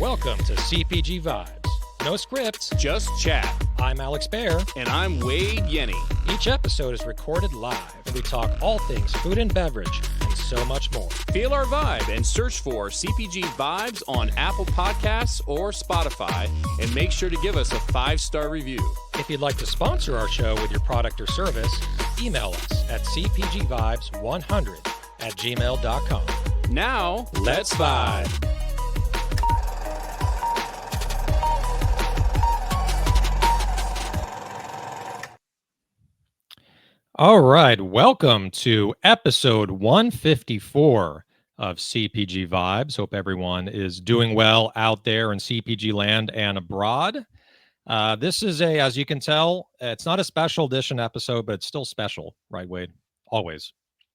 Welcome to CPG Vibes. No scripts, just chat. I'm Alex Baer. And I'm Wade Yenny. Each episode is recorded live, and we talk all things food and beverage, and so much more. Feel our vibe and search for CPG Vibes on Apple Podcasts or Spotify, and make sure to give us a 5-star review. If you'd like to sponsor our show with your product or service, email us at cpgvibes100@gmail.com. Now, let's vibe. All right, welcome to episode 154 of CPG Vibes. Hope everyone is doing well out there in CPG land and abroad. This is as you can tell, it's not a special edition episode, but it's still special, right, Wade? Always.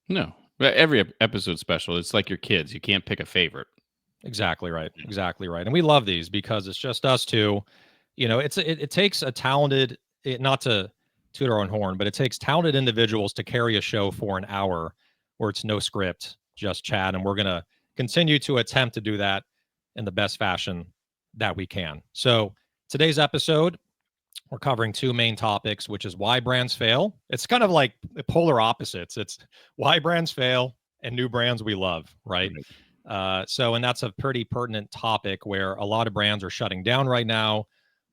No, every episode's special. It's like your kids. You can't pick a favorite. Exactly right. Exactly right. And we love these because it's just us two. You know, it takes a talented, not to toot our own horn, but it takes talented individuals to carry a show for an hour where it's no script, just chat. And we're going to continue to attempt to do that in the best fashion that we can. So today's episode, we're covering two main topics, which is why brands fail. It's kind of like the polar opposites. It's why brands fail and new brands we love, right? And that's a pretty pertinent topic where a lot of brands are shutting down right now,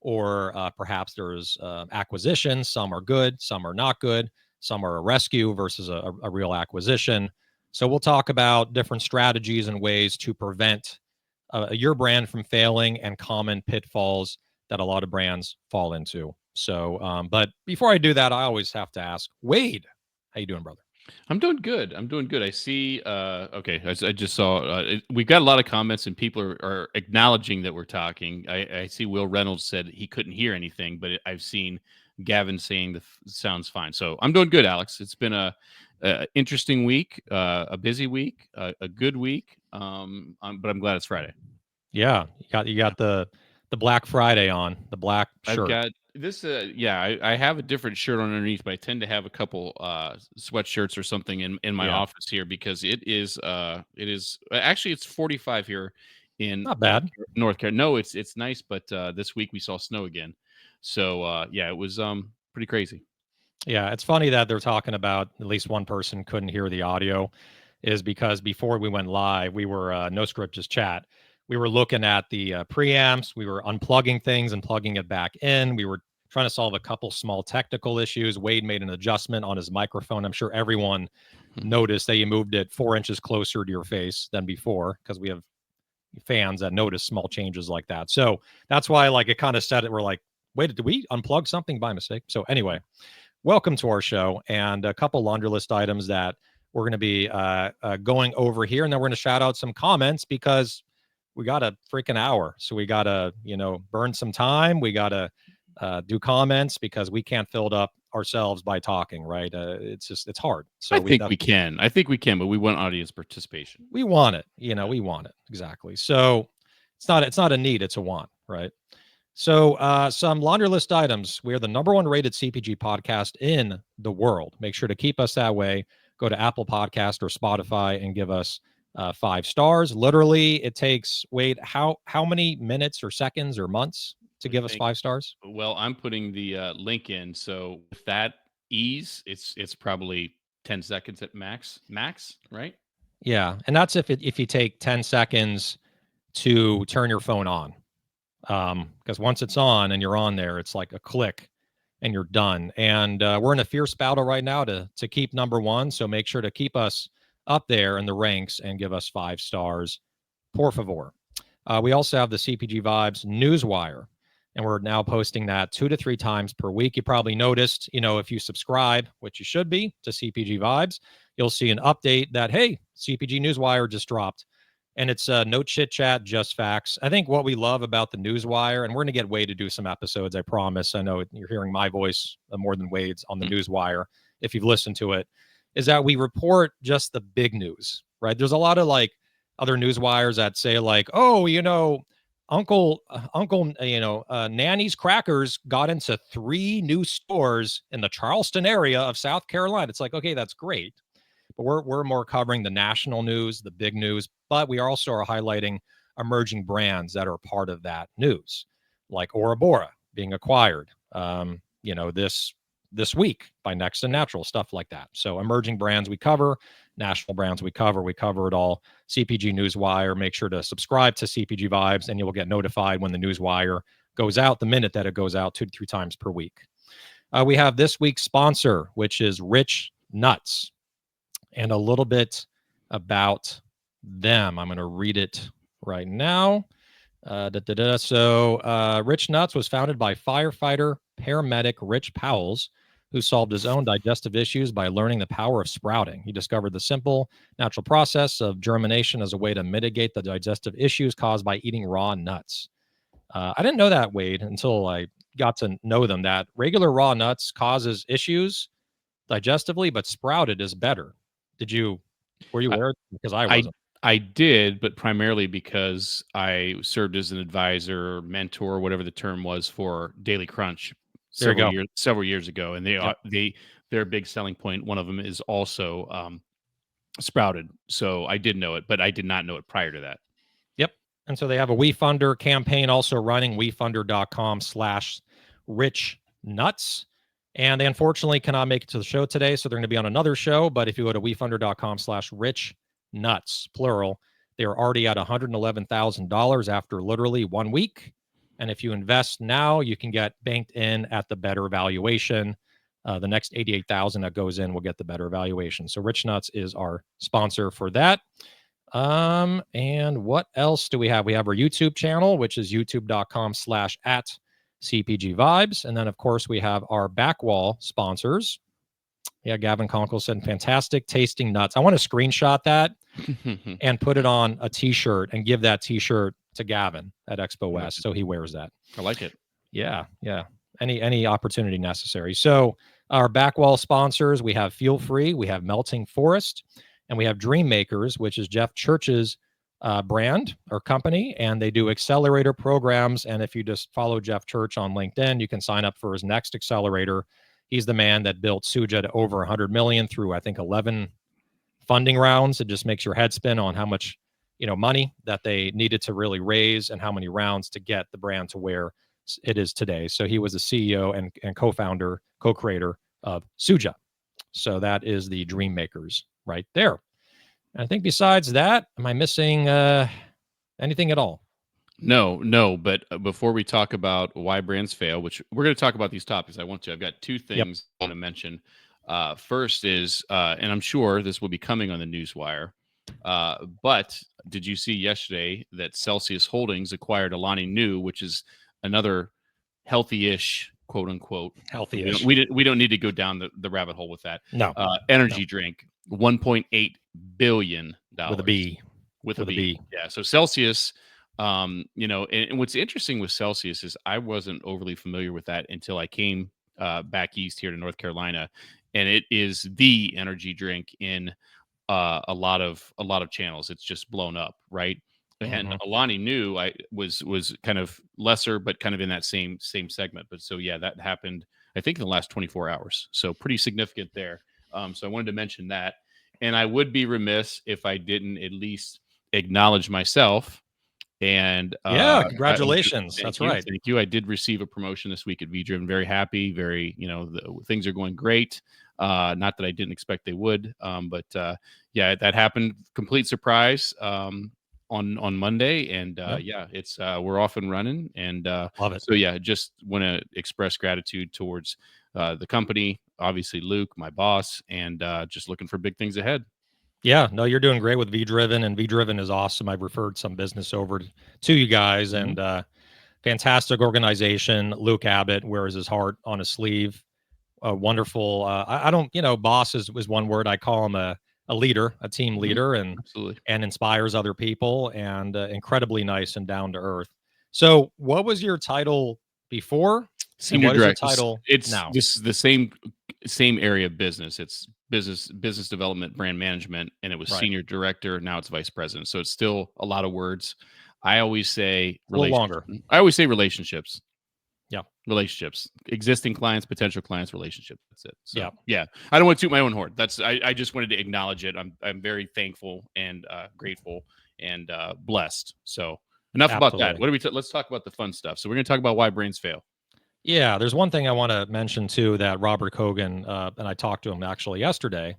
or perhaps there's acquisitions. Some are good, some are not good. Some are a rescue versus a real acquisition. So we'll talk about different strategies and ways to prevent your brand from failing and common pitfalls that a lot of brands fall into. So, but before I do that, I always have to ask, Wade, how you doing, brother? I'm doing good. I see, okay, I just saw, we've got a lot of comments and people are acknowledging that we're talking. I see Will Reynolds said he couldn't hear anything, but I've seen Gavin saying the sounds fine. So I'm doing good, Alex. It's been a interesting week, a busy week, a good week, but I'm glad it's Friday. Yeah, you got the Black Friday on, the black shirt. I've got this, I have a different shirt on underneath, but I tend to have a couple sweatshirts or something in my office here because it is actually it's 45 here in not bad North Carolina. No, it's nice, but this week we saw snow again. So it was pretty crazy. Yeah, it's funny that they're talking about at least one person couldn't hear the audio, is because before we went live, we were no script, just chat. We were looking at the preamps. We were unplugging things and plugging it back in. We were trying to solve a couple small technical issues. Wade made an adjustment on his microphone. I'm sure everyone noticed that you moved it 4 inches closer to your face than before, because we have fans that notice small changes like that. So that's why, like, it kind of said it. We're like, wait, did we unplug something by mistake? So anyway, welcome to our show, and a couple laundry list items that we're going to be going over here. And then we're going to shout out some comments because we got a freaking hour. So we got to, burn some time. We got to do comments because we can't fill it up ourselves by talking, right? It's hard. So I think we can, but we want audience participation. We want it, we want it. Exactly. So it's not a need, it's a want, right? So some laundry list items. We are the #1 rated CPG podcast in the world. Make sure to keep us that way. Go to Apple Podcast or Spotify and give us 5 stars. Literally, it takes, Wade, how many minutes or seconds or months to give us 5 stars? Well, I'm putting the link in, so with that ease, it's probably 10 seconds at max, right? Yeah, and that's if you take 10 seconds to turn your phone on, because once it's on and you're on there, it's like a click and you're done. And we're in a fierce battle right now to keep #1, so make sure to keep us up there in the ranks and give us 5 stars, por favor. We also have the CPG Vibes Newswire, and we're now posting that 2 to 3 times per week. You probably noticed, if you subscribe, which you should be, to CPG Vibes, you'll see an update that, hey, CPG Newswire just dropped. And it's no chit chat, just facts. I think what we love about the Newswire, and we're going to get Wade to do some episodes, I promise. I know you're hearing my voice more than Wade's on the Newswire, if you've listened to it, is that we report just the big news, right? There's a lot of like other news wires that say like, oh, Nanny's Crackers got into 3 new stores in the Charleston area of South Carolina. It's like, okay, that's great. But we're more covering the national news, the big news, but we also are highlighting emerging brands that are part of that news, like Ouroboros being acquired, this week by Next and Natural, stuff like that. So emerging brands we cover, national brands we cover it all. CPG Newswire, make sure to subscribe to CPG Vibes, and you will get notified when the Newswire goes out, the minute that it goes out, 2 to 3 times per week. We have this week's sponsor, which is Rich Nuts, and a little bit about them. I'm going to read it right now. So Rich Nuts was founded by firefighter paramedic Rich Powells, who solved his own digestive issues by learning the power of sprouting. He discovered the simple, natural process of germination as a way to mitigate the digestive issues caused by eating raw nuts. I didn't know that, Wade, until I got to know them, that regular raw nuts causes issues digestively, but sprouted is better. Were you I, aware? Because I I wasn't. I did, but primarily because I served as an advisor, mentor, whatever the term was, for Daily Crunch There you go. several years ago, and Yep. their big selling point, one of them is also sprouted. So I did know it, but I did not know it prior to that. Yep. And so they have a WeFunder campaign also running, wefunder.com/rich nuts. And they unfortunately cannot make it to the show today. So they're going to be on another show. But if you go to wefunder.com/rich nuts, plural, they're already at $111,000 after literally 1 week. And if you invest now, you can get banked in at the better valuation. The next 88,000 that goes in will get the better valuation. So Rich Nuts is our sponsor for that. And what else do we have? We have our YouTube channel, which is youtube.com/@CPG Vibes. And then, of course, we have our backwall sponsors. Yeah, Gavin Conkle said, fantastic tasting nuts. I want to screenshot that and put it on a t-shirt and give that t-shirt to Gavin at Expo West so he wears that. I like it. Yeah. Any opportunity necessary. So our backwall sponsors, we have Feel Free, we have Melting Forest, and we have Dream Makers, which is Jeff Church's brand or company, and they do accelerator programs. And if you just follow Jeff Church on LinkedIn, you can sign up for his next accelerator. He's the man that built Suja to over 100 million through, I think, 11 funding rounds. It just makes your head spin on how much, money that they needed to really raise and how many rounds to get the brand to where it is today. So he was the CEO and co-founder, co-creator of Suja. So that is the Dream Makers right there. And I think besides that, am I missing anything at all? No. But before we talk about why brands fail, which we're going to talk about these topics, I've got two things I want to mention. First is, and I'm sure this will be coming on the Newswire, but did you see yesterday that Celsius Holdings acquired Alani Nu, which is another healthy-ish, quote unquote, Healthy-ish. We don't need to go down the rabbit hole with that. No. Energy drink, $1.8 billion With a B. With a B. Yeah. So Celsius, and what's interesting with Celsius is I wasn't overly familiar with that until I came back east here to North Carolina, and it is the energy drink in a lot of channels. It's just blown up, right? And Alani Nu, I was kind of lesser, but kind of in that same segment. But so yeah, that happened, I think, in the last 24 hours. So pretty significant there. So I wanted to mention that, and I would be remiss if I didn't at least acknowledge myself. And congratulations. That's right. Thank you. I did receive a promotion this week at V-Driven. Very happy. Very, things are going great. Not that I didn't expect they would, but yeah, that happened. Complete surprise on Monday, and it's we're off and running, and love it. So yeah, just want to express gratitude towards the company, obviously Luke, my boss, and just looking for big things ahead. Yeah, no, you're doing great with V-Driven, and V-Driven is awesome. I've referred some business over to you guys, and fantastic organization. Luke Abbott wears his heart on his sleeve. Wonderful. I don't, boss is one word. I call him a leader, a team leader, and Absolutely. and inspires other people, and incredibly nice and down to earth. So, what was your title before? Senior director. Title it's now? This is the same area of business. It's business development, brand management, and it was senior director. Now it's vice president. So it's still a lot of words. I always say A little longer. relationships. Yeah. Relationships, existing clients, potential clients, relationship. That's it. So Yeah. yeah, I don't want to toot my own horn. I just wanted to acknowledge it. I'm very thankful and grateful and blessed. So enough about that. Absolutely. What do we? Let's talk about the fun stuff. So we're going to talk about why brains fail. Yeah, there's one thing I want to mention too that Robert Kogan and I talked to him actually yesterday,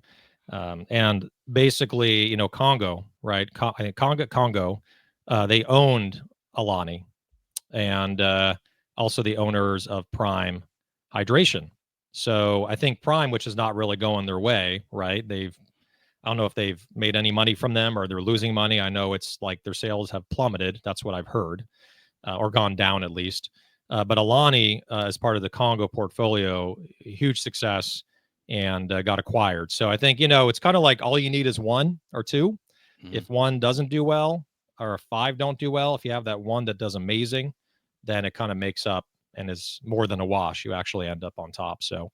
and basically, Congo, right? Congo, they owned Alani, and also the owners of Prime Hydration. So I think Prime, which is not really going their way, right? I don't know if they've made any money from them or they're losing money. I know it's like their sales have plummeted. That's what I've heard, or gone down at least. But Alani, as part of the Congo portfolio, huge success and got acquired. So I think, it's kind of like all you need is one or two. Mm-hmm. If one doesn't do well, or if five don't do well, if you have that one that does amazing, then it kind of makes up and is more than a wash. You actually end up on top. So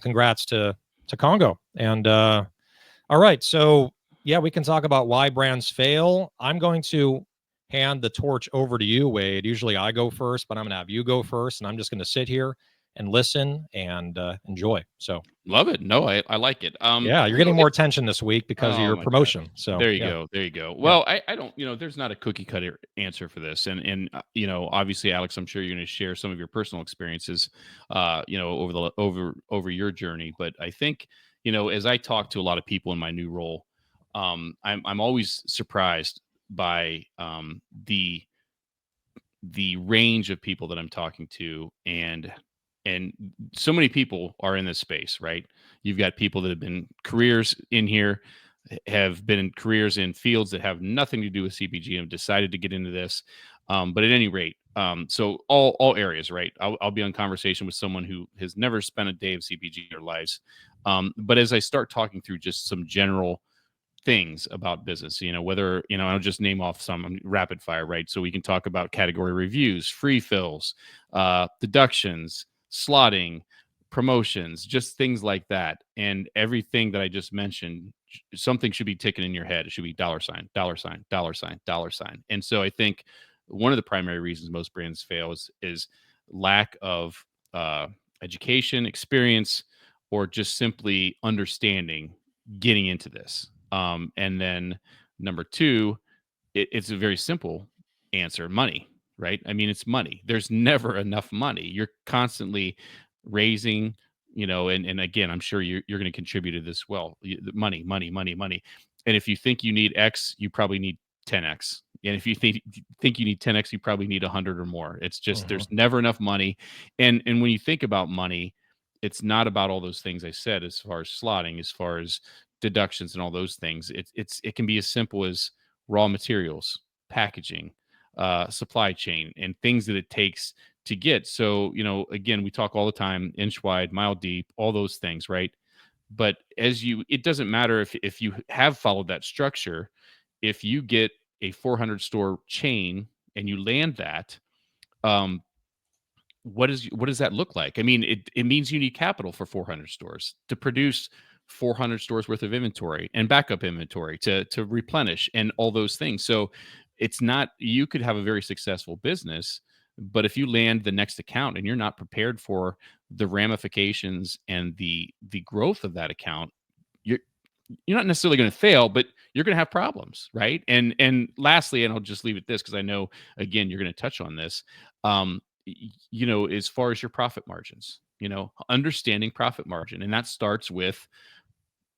congrats to Congo. And all right. So, yeah, we can talk about why brands fail. I'm going to hand the torch over to you, Wade. Usually I go first, but I'm going to have you go first. And I'm just going to sit here and listen and enjoy. So, Love it. No, I like it. yeah, you're getting more attention this week because of Oh your my gosh. promotion. So, There you yeah. go. There you go. Yeah. Well, I don't, there's not a cookie cutter answer for this. And obviously, Alex, I'm sure you're going to share some of your personal experiences, over your journey. But I think, as I talk to a lot of people in my new role, I'm always surprised by the range of people that I'm talking to, and so many people are in this space, right? You've got people that have been careers in here, have been in careers in fields that have nothing to do with CPG and have decided to get into this. But at any rate, so all areas, right? I'll be on conversation with someone who has never spent a day of CPG in their lives. But as I start talking through just some general things about business, whether, I'll just name off some rapid fire, right? So we can talk about category reviews, free fills, deductions, slotting, promotions, just things like that. And everything that I just mentioned, something should be ticking in your head. It should be dollar sign, dollar sign, dollar sign, dollar sign. And so I think one of the primary reasons most brands fail is lack of education, experience, or just simply understanding getting into this. And then number two, it's a very simple answer: money, right? I mean, it's money. There's never enough money. You're constantly raising, and again, I'm sure you're going to contribute to this well. Money, money, money, money. And if you think you need X, you probably need 10X. And if you think you need 10X, you probably need 100 or more. It's just there's never enough money. And when you think about money, it's not about all those things I said as far as slotting, as far as deductions and all those things. It can be as simple as raw materials, packaging, supply chain, and things that it takes to get. So, again, we talk all the time: inch wide, mile deep, all those things, right? But it doesn't matter if you have followed that structure. If you get a 400 store chain and you land that, um, what does that look like? I mean, it means you need capital for 400 stores to produce 400 stores worth of inventory and backup inventory to replenish and all those things. So it's not, you could have a very successful business, but if you land the next account and you're not prepared for the ramifications and the growth of that account, you're you're not necessarily going to fail, but you're going to have problems, right? And lastly, and I'll just leave it this because I know again you're going to touch on this. As far as your profit margins, understanding profit margin, and that starts with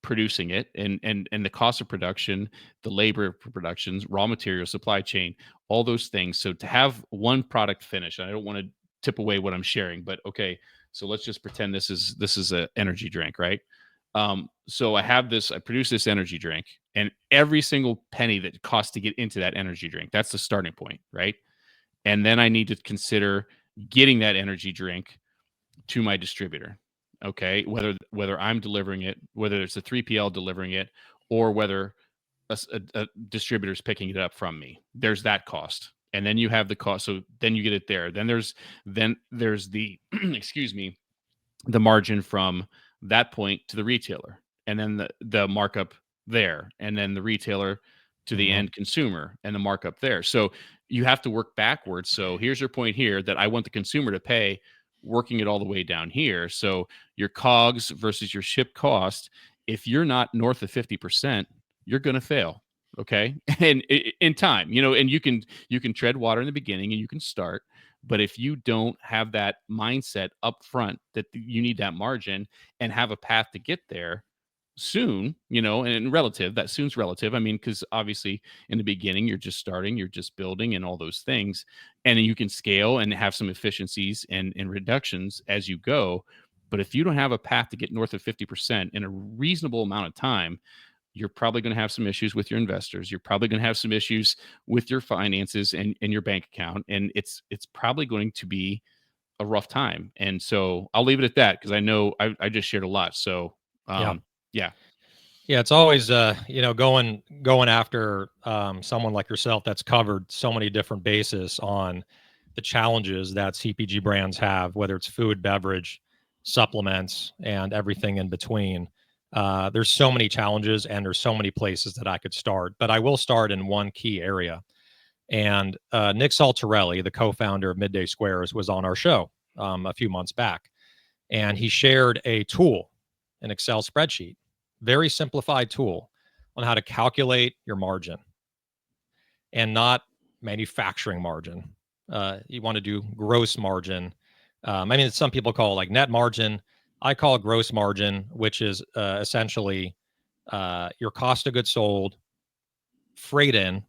producing it and the cost of production, the labor for productions, raw material, supply chain, all those things. So to have one product finish, and I don't want to tip away what I'm sharing, but okay, so let's just pretend this is a energy drink, right? So I produce this energy drink, and every single penny that costs to get into that energy drink, that's the starting point, right? And then I need to consider getting that energy drink to my distributor. Okay, whether I'm delivering it, whether it's a 3PL delivering it, or whether a distributor's picking it up from me, there's that cost. And then you have the cost. So then you get it there. Then there's the excuse me, the margin from that point to the retailer, and then the markup there, and then the retailer to the Mm-hmm. end consumer and the markup there. So you have to work backwards. So here's your point here that I want the consumer to pay, working it all the way down here. So your COGS versus your ship cost, if you're not north of 50%, you're going to fail. Okay. And in time, and you can tread water in the beginning and you can start. But if you don't have that mindset up front that you need that margin and have a path to get there soon, and relative, that soon's relative. I mean, because obviously in the beginning, you're just starting, you're just building and all those things. And then you can scale and have some efficiencies and reductions as you go. But if you don't have a path to get north of 50% in a reasonable amount of time, you're probably going to have some issues with your investors. You're probably going to have some issues with your finances and your bank account. And it's probably going to be a rough time. And so I'll leave it at that because I know I just shared a lot. So Yeah. yeah. Yeah, it's always going after someone like yourself that's covered so many different bases on the challenges that CPG brands have, whether it's food, beverage, supplements, and everything in between. There's so many challenges and there's so many places that I could start, but I will start in one key area. And Nick Saltarelli, the co-founder of Midday Squares, was on our show a few months back, and he shared a tool, an Excel spreadsheet, very simplified tool on how to calculate your margin and not manufacturing margin. You want to do gross margin. I mean, some people call it like net margin. I call it gross margin, which is essentially your cost of goods sold, freight in,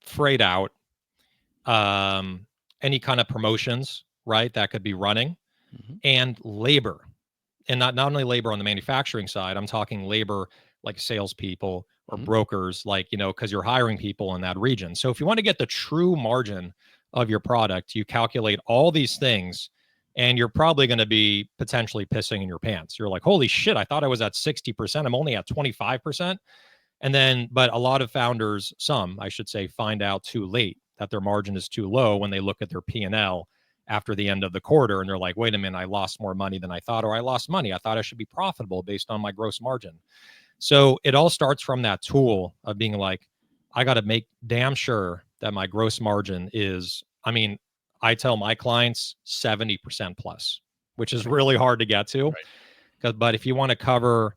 freight out, any kind of promotions, right? That could be running, and labor. And not only labor on the manufacturing side, I'm talking labor like salespeople or brokers, like, because you're hiring people in that region. So if you want to get the true margin of your product, you calculate all these things and you're probably going to be potentially pissing in your pants. You're like, holy shit, I thought I was at 60%. I'm only at 25%. And then, but a lot of founders, some, I should say, find out too late that their margin is too low when they look at their P&L after the end of the quarter. And they're like, wait a minute, I lost more money than I thought, or I lost money. I thought I should be profitable based on my gross margin. So it all starts from that tool of being like, I got to make damn sure that my gross margin is, I mean, I tell my clients 70% plus, which is really hard to get to. But if you want to cover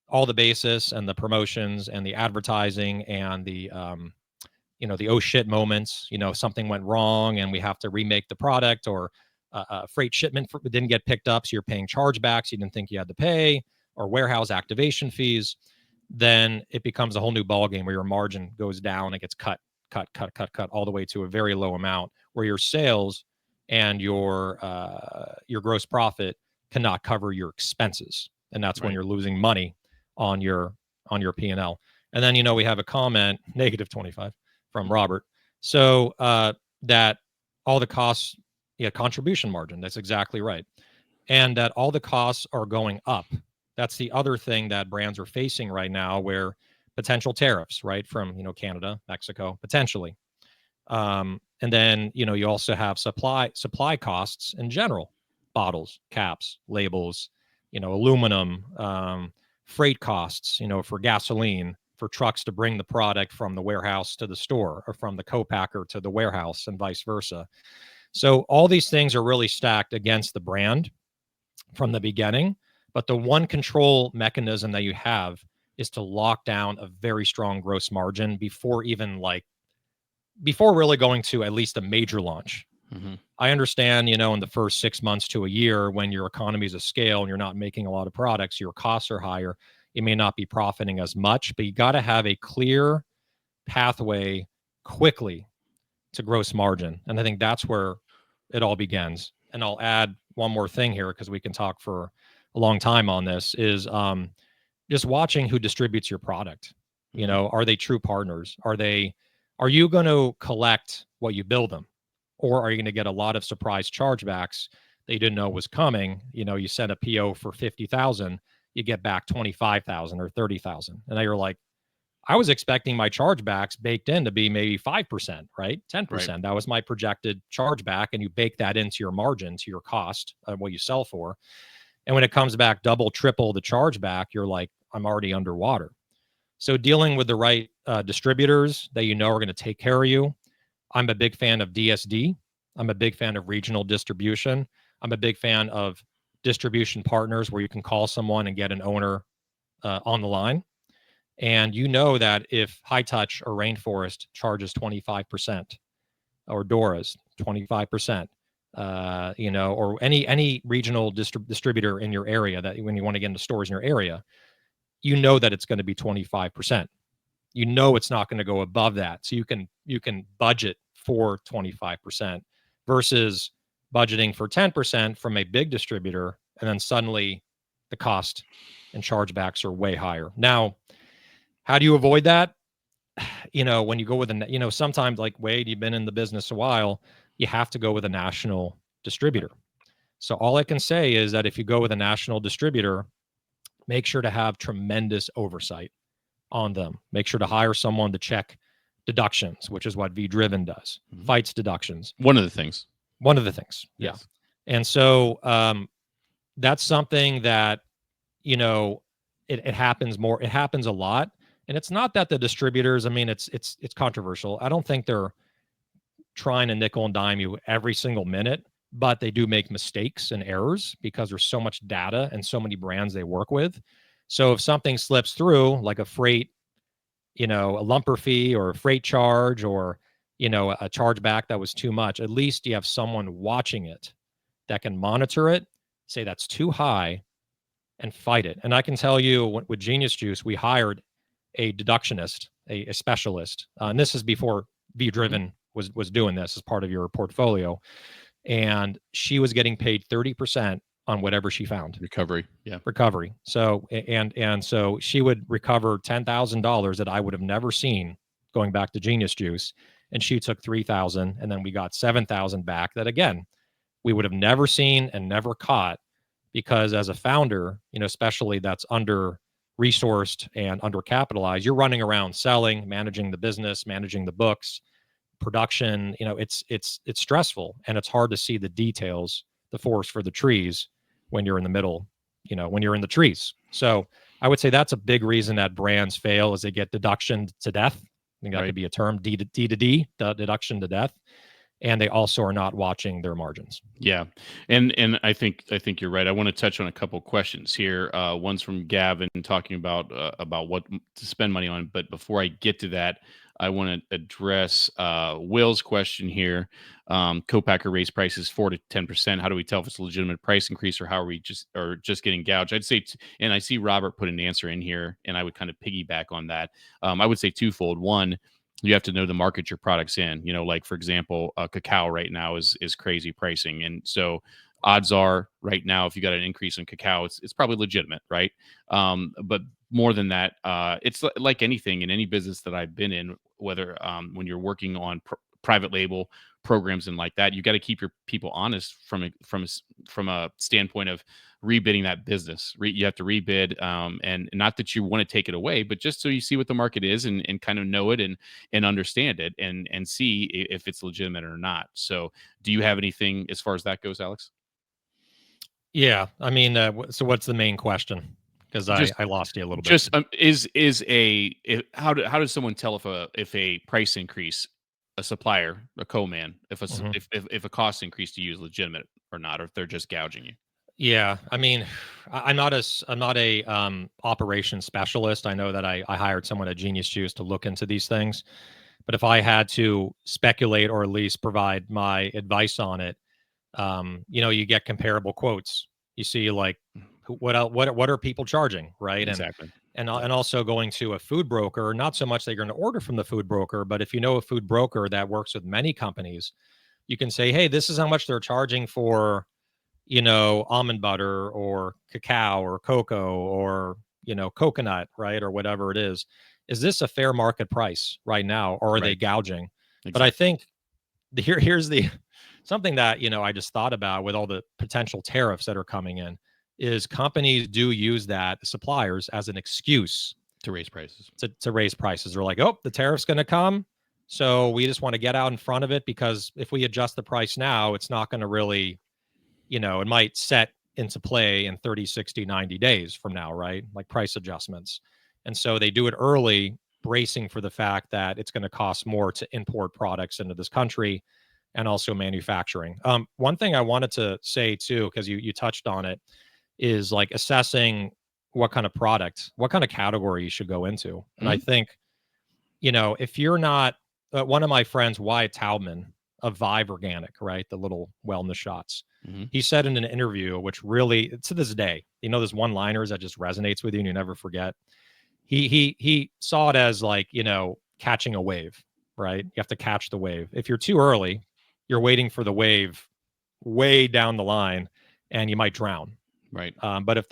all the basis and the promotions and the advertising and the the oh shit moments, something went wrong and we have to remake the product, or freight shipment didn't get picked up, so you're paying chargebacks you didn't think you had to pay, or warehouse activation fees, then it becomes a whole new ballgame where your margin goes down. It gets cut all the way to a very low amount where your sales and your gross profit cannot cover your expenses, and that's when you're losing money on your P&L. And then we have a comment negative 25 from Robert. So that all the costs, contribution margin. That's exactly right. And that all the costs are going up. That's the other thing that brands are facing right now, where potential tariffs, right, from Canada, Mexico, potentially. And then you also have supply costs in general, bottles, caps, labels, aluminum, freight costs, for gasoline, for trucks to bring the product from the warehouse to the store, or from the co-packer to the warehouse, and vice versa. So all these things are really stacked against the brand from the beginning. But the one control mechanism that you have is to lock down a very strong gross margin before really going to at least a major launch. I understand, in the first 6 months to a year, when your economies of scale and you're not making a lot of products, your costs are higher. You may not be profiting as much, but you got to have a clear pathway quickly to gross margin. And I think that's where it all begins. And I'll add one more thing here, because we can talk for a long time on this, is just watching who distributes your product. Are they true partners? Are you going to collect what you bill them? Or are you going to get a lot of surprise chargebacks that you didn't know was coming? You send a PO for 50,000, you get back 25,000 or 30,000. And now you're like, I was expecting my chargebacks baked in to be maybe 5%, right? 10%. That was my projected chargeback. And you bake that into your margin, to your cost of what you sell for. And when it comes back double, triple the chargeback, you're like, I'm already underwater. So dealing with the right distributors that are going to take care of you, I'm a big fan of DSD. I'm a big fan of regional distribution. I'm a big fan of distribution partners where you can call someone and get an owner on the line. And you know that if High Touch or Rainforest charges 25%, or Dora's 25%, or any regional distributor in your area, that when you want to get into stores in your area, you know that it's going to be 25%. You know it's not going to go above that. So you can budget for 25% versus budgeting for 10% from a big distributor, and then suddenly the cost and chargebacks are way higher. Now, how do you avoid that? When you go with sometimes, like Wade, you've been in the business a while, you have to go with a national distributor. So all I can say is that if you go with a national distributor, make sure to have tremendous oversight on them. Make sure to hire someone to check deductions, which is what V Driven does. Fights deductions. One of the things. Yes. Yeah. And so that's something that, it happens more. It happens a lot. And it's not that the distributors, I mean, it's controversial. I don't think they're trying to nickel and dime you every single minute, but they do make mistakes and errors because there's so much data and so many brands they work with. So if something slips through, like a freight, a lumper fee or a freight charge, or, a chargeback that was too much, at least you have someone watching it that can monitor it, say that's too high, and fight it. And I can tell you, with Genius Juice, we hired a deductionist, a specialist. And this is before V Driven was doing this as part of your portfolio. And she was getting paid 30% on whatever she found. Recovery. So, and so she would recover $10,000 that I would have never seen going back to Genius Juice. And she took 3,000, and then we got 7,000 back that, again, we would have never seen and never caught, because as a founder, especially that's under resourced and undercapitalized, you're running around selling, managing the business, managing the books, production. It's stressful, and it's hard to see the details, the forest for the trees, when you're in the middle, when you're in the trees. So I would say that's a big reason that brands fail, is they get deduction to death. I think that could be a term, D to D, deduction to death. And they also are not watching their margins. Yeah, and I think you're right. I want to touch on a couple questions here. One's from Gavin talking about what to spend money on. But before I get to that, I want to address Will's question here. Co-packer raised prices 4 to 10%. How do we tell if it's a legitimate price increase, or how are we just getting gouged? I'd say, and I see Robert put an answer in here, and I would kind of piggyback on that. I would say twofold. One, you have to know the market your product's in. Like, for example, cacao right now is crazy pricing. And so odds are right now, if you got an increase in cacao, it's probably legitimate, right? But more than that, it's like anything in any business that I've been in, whether when you're working on private label programs and like that, you got to keep your people honest from a standpoint of rebidding that business. You have to rebid, and not that you want to take it away, but just so you see what the market is, and kind of know it and understand it, and see if it's legitimate or not. So do you have anything as far as that goes, Alex? Yeah. I mean, so what's the main question? Because I lost you a little bit. Just how does someone tell if a price increase, a supplier, a co-man, if a cost increase to you is legitimate or not, or if they're just gouging you? Yeah, I mean, I'm not a operations specialist. I know that I hired someone at Genius Juice to look into these things, but if I had to speculate, or at least provide my advice on it, you get comparable quotes. You see, like, what are people charging, right? Exactly. And also going to a food broker, not so much that you're going to order from the food broker, but if you know a food broker that works with many companies, you can say, hey, this is how much they're charging for, almond butter or cacao or cocoa or, coconut, right? Or whatever it is. Is this a fair market price right now, or are they gouging? Exactly. But I think here's the something that, I just thought about with all the potential tariffs that are coming in, is companies do use that, suppliers, as an excuse to raise prices. To raise prices. They're like, oh, the tariff's going to come, so we just want to get out in front of it, because if we adjust the price now, it's not going to really, it might set into play in 30, 60, 90 days from now, right? Like price adjustments. And so they do it early bracing for the fact that it's going to cost more to import products into this country and also manufacturing. One thing I wanted to say too, because you touched on it, is like assessing what kind of product, what kind of category you should go into. And I think, if you're not, one of my friends, Wyatt Taubman of Vive Organic, right, the little wellness shots, he said in an interview, which really to this day, there's one liners that just resonates with you and you never forget. He saw it as like, catching a wave, right? You have to catch the wave. If you're too early, you're waiting for the wave way down the line and you might drown. Right. But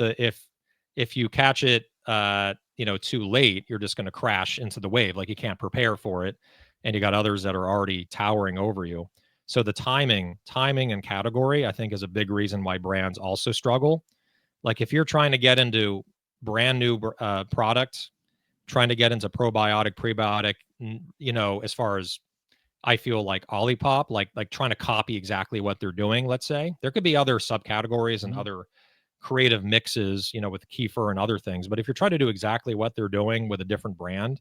if you catch it too late, you're just going to crash into the wave. Like you can't prepare for it, and you got others that are already towering over you. So the timing and category, I think, is a big reason why brands also struggle. Like if you're trying to get into brand new products, trying to get into probiotic, prebiotic, as far as I feel like Olipop, like trying to copy exactly what they're doing. Let's say there could be other subcategories and other creative mixes, with kefir and other things. But if you're trying to do exactly what they're doing with a different brand,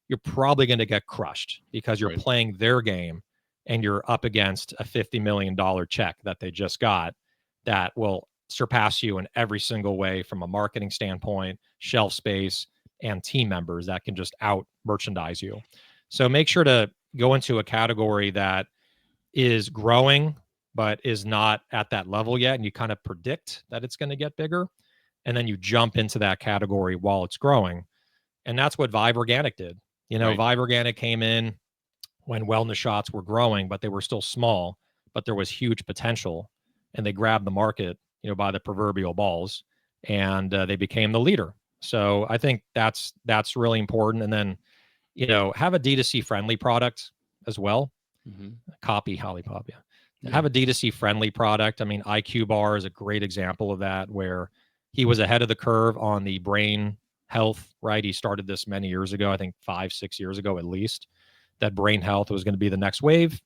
you're probably going to get crushed because you're playing their game and you're up against a $50 million check that they just got that will surpass you in every single way from a marketing standpoint, shelf space, and team members that can just out merchandise you. So make sure to go into a category that is growing but is not at that level yet, and you kind of predict that it's going to get bigger, and then you jump into that category while it's growing. And that's what Vive Organic did. Vive Organic came in when wellness shots were growing, but they were still small, but there was huge potential, and they grabbed the market, by the proverbial balls, and they became the leader. So I think that's really important. And then, have a D2C friendly product as well. Copy Olipop, yeah. Have a D2C friendly product. I mean, IQ Bar is a great example of that, where he was ahead of the curve on the brain health, right? He started this many years ago, I think 5-6 years ago at least, that brain health was going to be the next wave.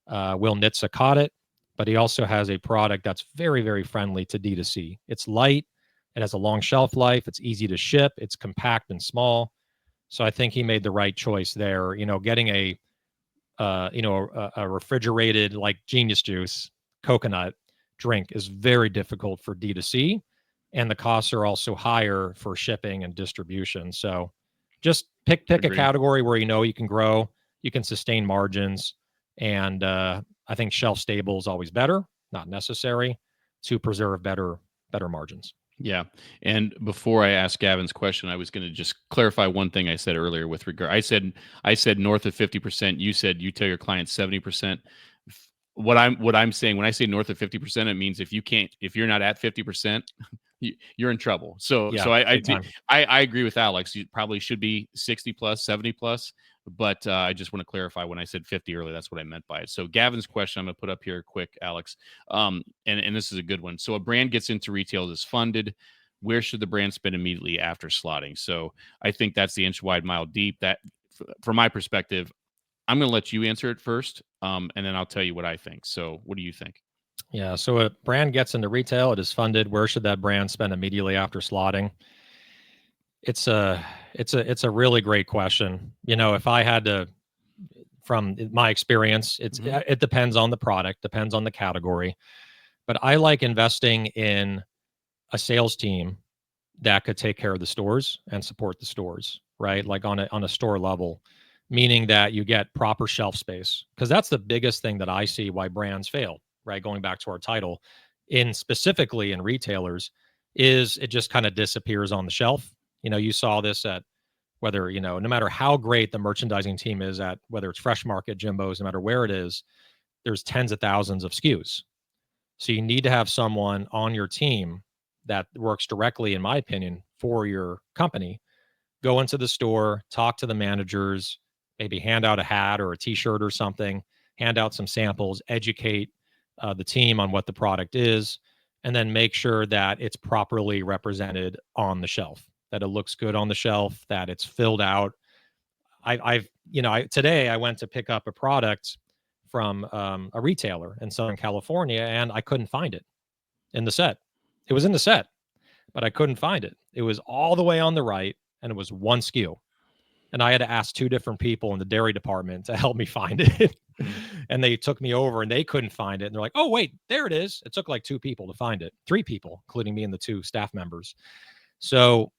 Will Nitsa caught it, but he also has a product that's very, very friendly to D2C. It's light, it has a long shelf life, it's easy to ship, it's compact and small. So I think he made the right choice there. Getting a refrigerated like Genius Juice coconut drink is very difficult for D2C, and the costs are also higher for shipping and distribution. So just pick a category where you can grow, you can sustain margins, and I think shelf stable is always better, not necessary, to preserve better margins. Yeah. And before I ask Gavin's question, I was going to just clarify one thing I said earlier with regard. I said north of 50%. You said you tell your clients 70%. What I'm saying when I say north of 50%, it means if you're not at 50%, you're in trouble. So I agree with Alex. You probably should be 60 plus, 70 plus. But I just want to clarify when I said 50 earlier, that's what I meant by it. So Gavin's question, I'm going to put up here quick, Alex. And this is a good one. So a brand gets into retail, is funded. Where should the brand spend immediately after slotting? So I think that's the inch wide, mile deep. That, from my perspective, I'm going to let you answer it first, and then I'll tell you what I think. So what do you think? Yeah. So a brand gets into retail, it is funded. Where should that brand spend immediately after slotting? It's a really great question. If I had to, from my experience, it depends on the product, depends on the category, but I like investing in a sales team that could take care of the stores and support the stores, right? Like on a store level, meaning that you get proper shelf space, because that's the biggest thing that I see why brands fail, right? Going back to our title, specifically in retailers, is it just kind of disappears on the shelf. You saw this at whether, no matter how great the merchandising team is at, whether it's Fresh Market, Jimbo's, no matter where it is, there's tens of thousands of SKUs. So you need to have someone on your team that works directly, in my opinion, for your company. Go into the store, talk to the managers, maybe hand out a hat or a t-shirt or something, hand out some samples, educate the team on what the product is, and then make sure that it's properly represented on the shelf, that it looks good on the shelf, that it's filled out. Today I went to pick up a product from a retailer in Southern California, and I couldn't find it in the set. It was in the set, but I couldn't find it. It was all the way on the right, and it was one SKU. and I had to ask two different people in the dairy department to help me find it. And they took me over and they couldn't find it. And they're like, oh, wait, there it is. It took like two people to find it, three people, including me and the two staff members. So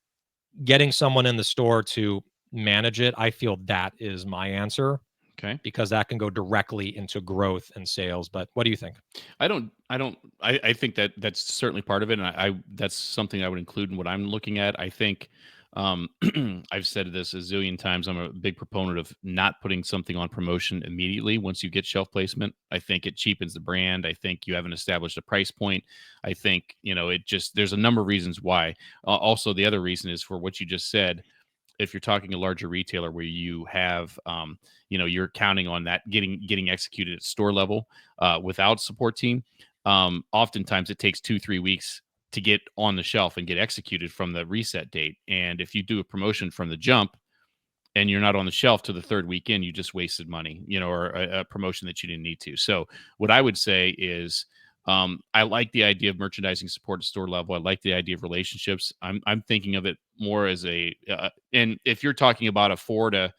getting someone in the store to manage it, I feel that is my answer Okay. because that can go directly into growth and sales. But what do you think? I think that that's certainly part of it. And that's something I would include in what I'm looking at. I think, um, I've said this a zillion times. I'm a big proponent of not putting something on promotion immediately once you get shelf placement. I think it cheapens the brand. I think you haven't established a price point. I think, there's a number of reasons why. Also, the other reason is for what you just said. If you're talking a larger retailer where you have, you're counting on that getting executed at store level without support team, oftentimes it takes 2-3 weeks to get on the shelf and get executed from the reset date. And if you do a promotion from the jump and you're not on the shelf to the third weekend, you just wasted money, or a promotion that you didn't need to. So what I would say is, I like the idea of merchandising support at store level. I like the idea of relationships. I'm thinking of it more as and if you're talking about a 4 to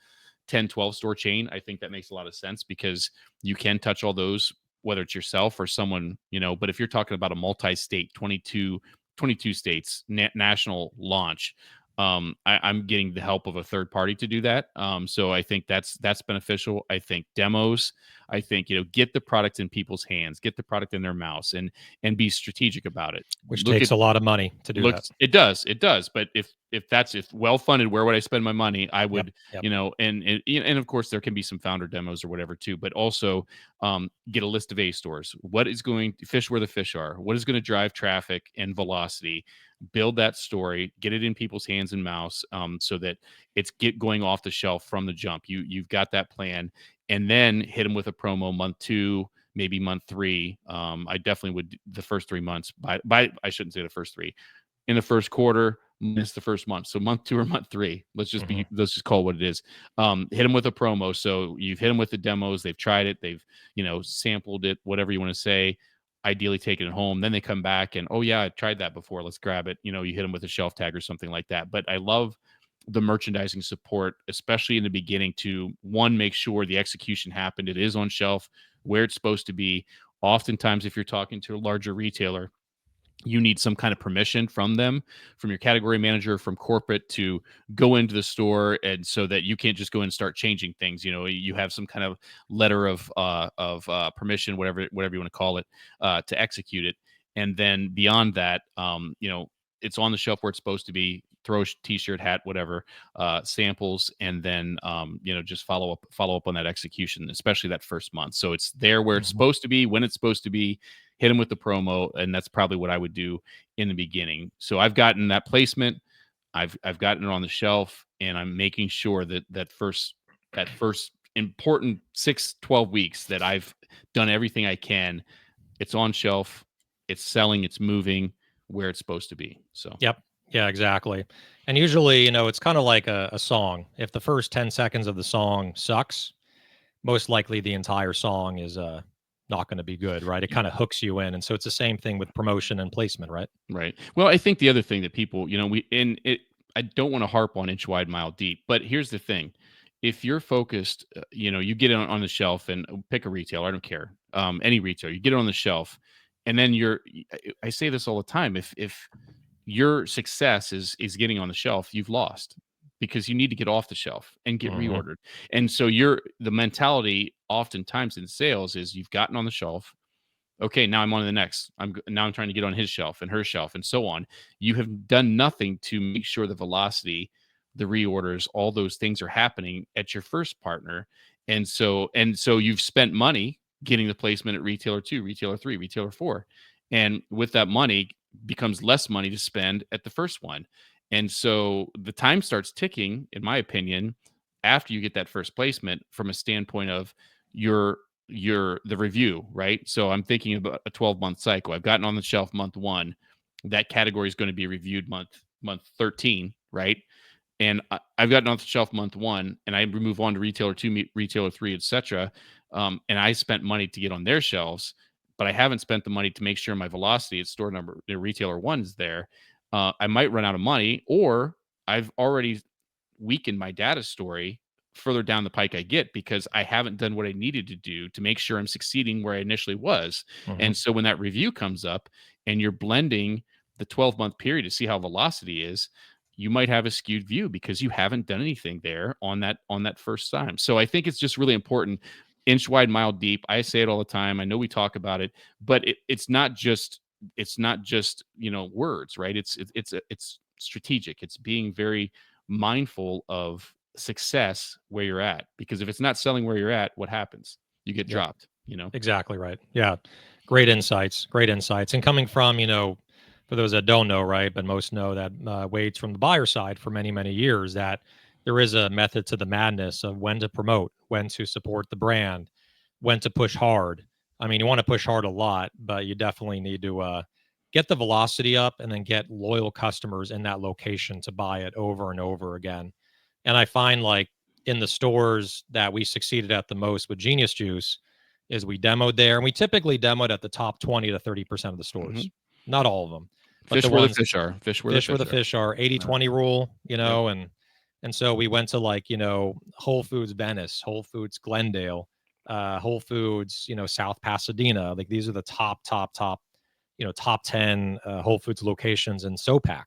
10, 12 store chain, I think that makes a lot of sense because you can touch all those, whether it's yourself or someone, but if you're talking about a multi-state, 22 states, national launch, I'm getting the help of a third party to do that. So I think that's beneficial. I think demos. I think get the product in people's hands, get the product in their mouths, and be strategic about it. Which Look takes at a lot of money to do that. it does. But if well funded, where would I spend my money? I would, Yep. And of course there can be some founder demos or whatever too. But also get a list of A stores. What is going to fish where the fish are? What is going to drive traffic and velocity? Build that story, get it in people's hands and mouths, so that it's going off the shelf from the jump. You've got that plan, and then hit them with a promo month 2, maybe month 3. I definitely would the first 3 months. By I shouldn't say the first 3. In the first quarter, miss the first month. So month 2 or month 3. Let's just call it what it is. Hit them with a promo. So you've hit them with the demos. They've tried it. They've sampled it. Whatever you want to say. Ideally taking it home. Then they come back and, oh yeah, I tried that before. Let's grab it. You hit them with a shelf tag or something like that. But I love the merchandising support, especially in the beginning, to make sure the execution happened. It is on shelf where it's supposed to be. Oftentimes, if you're talking to a larger retailer, you need some kind of permission from them, from your category manager, from corporate, to go into the store, and so that you can't just go and start changing things. You have some kind of letter of permission, whatever you want to call it, to execute it. And then beyond that, it's on the shelf where it's supposed to be. Throw a t-shirt, hat, whatever, samples, and then just follow up on that execution, especially that first month. So it's there where it's supposed to be, when it's supposed to be. Hit them with the promo, and that's probably what I would do in the beginning. So I've gotten that placement, I've gotten it on the shelf, and I'm making sure that first important 6-12 weeks that I've done everything I can. It's on shelf, it's selling, it's moving where it's supposed to be. So Yep. Yeah, exactly. And usually, it's kind of like a song. If the first 10 seconds of the song sucks, most likely the entire song is not going to be good, right? It kind of hooks you in. And so it's the same thing with promotion and placement, right? Right. Well, I think the other thing that people, I don't want to harp on inch wide, mile deep, but here's the thing. If you're focused, you get it on the shelf, and pick a retailer, I don't care. Any retailer, you get it on the shelf, and then I say this all the time. If your success is getting on the shelf, you've lost, because you need to get off the shelf and get reordered. And so the mentality oftentimes in sales is, you've gotten on the shelf. Okay, now I'm on to the next. Now I'm trying to get on his shelf and her shelf and so on. You have done nothing to make sure the velocity, the reorders, all those things are happening at your first partner. And so you've spent money getting the placement at retailer 2, retailer 3, retailer 4. And with that money becomes less money to spend at the first one. And so the time starts ticking, in my opinion, after you get that first placement, from a standpoint of the review, right? So I'm thinking about a 12-month cycle. I've gotten on the shelf month 1. That category is going to be reviewed month 13, right? And I've gotten on the shelf month 1, and I move on to retailer 2, retailer 3, etc. And I spent money to get on their shelves, but I haven't spent the money to make sure my velocity at store number, retailer 1 is there. I might run out of money, or I've already weaken my data story further down the pike I get, because I haven't done what I needed to do to make sure I'm succeeding where I initially was. Mhm. And so when that review comes up and you're blending the 12-month period to see how velocity is, you might have a skewed view because you haven't done anything there on that first time. So I think it's just really important. Inch wide, mile deep. I say it all the time. I know we talk about it, but it's not just words, right? It's strategic. It's being very mindful of success where you're at, because if it's not selling where you're at, what happens? You get Yep. dropped. Exactly right. Yeah. Great insights. Great insights. And coming from, for those that don't know, right, but most know that Wade's from the buyer side for many, many years, that there is a method to the madness of when to promote, when to support the brand, when to push hard. I mean, you want to push hard a lot, but you definitely need to get the velocity up and then get loyal customers in that location to buy it over and over again. And I find like in the stores that we succeeded at the most with Genius Juice is we demoed there, and we typically demoed at the top 20 to 30% of the Hmm. stores. Not all of them, but the Fish where the ones, fish are. Fish where the fish where fish the are. fish are, 80/20 rule, Yep. and so we went to like, Whole Foods Venice, Whole Foods Glendale, Whole Foods, South Pasadena. Like these are the top, top 10 Whole Foods locations in SOPAC.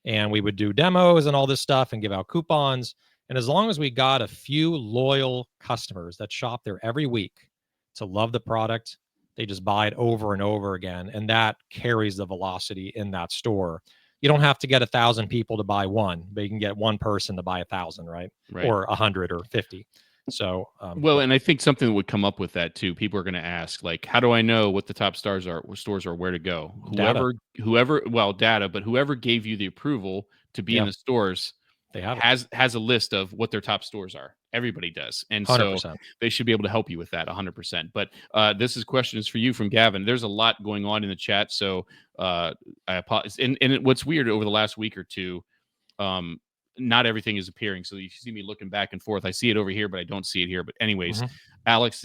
And we would do demos and all this stuff and give out coupons. And as long as we got a few loyal customers that shop there every week to love the product, they just buy it over and over again. And that carries the velocity in that store. You don't have to get 1,000 people to buy one, but you can get one person to buy 1,000, right? Right. Or 100 or 50. So, Well, yeah, and I think something that would come up with that too. People are going to ask, like, how do I know what the top stars are, what stores are, where to go? data. Well, data, but whoever gave you the approval to be in Yeah, the stores they have it. has a list of what their top stores are. Everybody does, and so 100%. they should be able to help you with that 100%. But this is questions for you from Gavin. There's a lot going on in the chat, so I apologize. What's weird over the last week or two, um not everything is appearing, so you see me looking back and forth. I see it over here, but I don't see it here. But anyways, Mhm. Alex,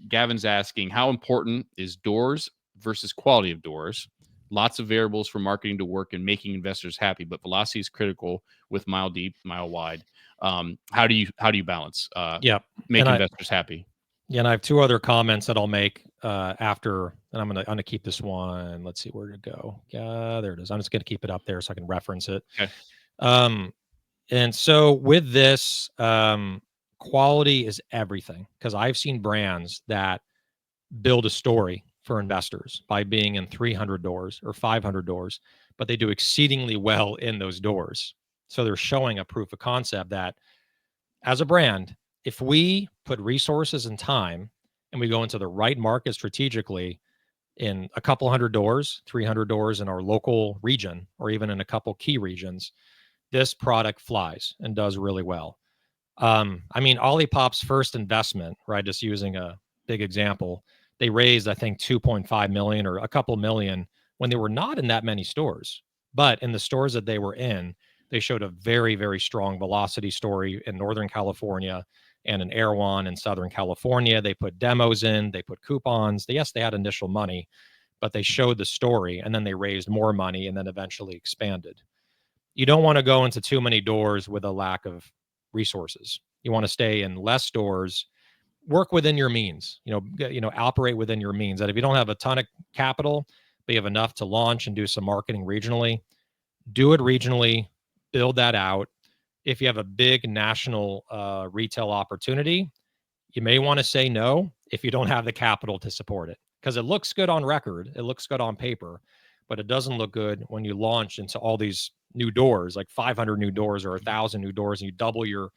Gavin's asking, how important is doors versus quality of doors? Lots of variables for marketing to work and making investors happy, but velocity is critical with mile deep, mile wide. How do you balance Yeah. make And investors happy? I have two other comments that I'll make after, and I'm gonna keep this one. Let's see where to go. Yeah, there it is. I'm just gonna keep it up there so I can reference it. Okay. Um, and so with this, quality is everything because I've seen brands that build a story for investors by being in 300 doors or 500 doors, but they do exceedingly well in those doors. So they're showing a proof of concept that as a brand, if we put resources and time and we go into the right market strategically in a couple hundred doors, 300 doors in our local region, or even in a couple key regions, this product flies and does really well. I mean, Olipop's first investment, right? Just using a big example, they raised, I think, 2.5 million or a couple million when they were not in that many stores. But in the stores that they were in, they showed a very, very strong velocity story in Northern California and in Erewhon in Southern California. They put demos in, they put coupons. Yes, they had initial money, but they showed the story and then they raised more money and then eventually expanded. You don't want to go into too many doors with a lack of resources. You want to stay in less doors, work within your means, operate within your means. That if you don't have a ton of capital, but you have enough to launch and do some marketing regionally, do it regionally, build that out. If you have a big national retail opportunity, you may want to say no if you don't have the capital to support it because it looks good on record, it looks good on paper, but it doesn't look good when you launch into all these new doors, like 500 new doors or 1,000 new doors, and you double your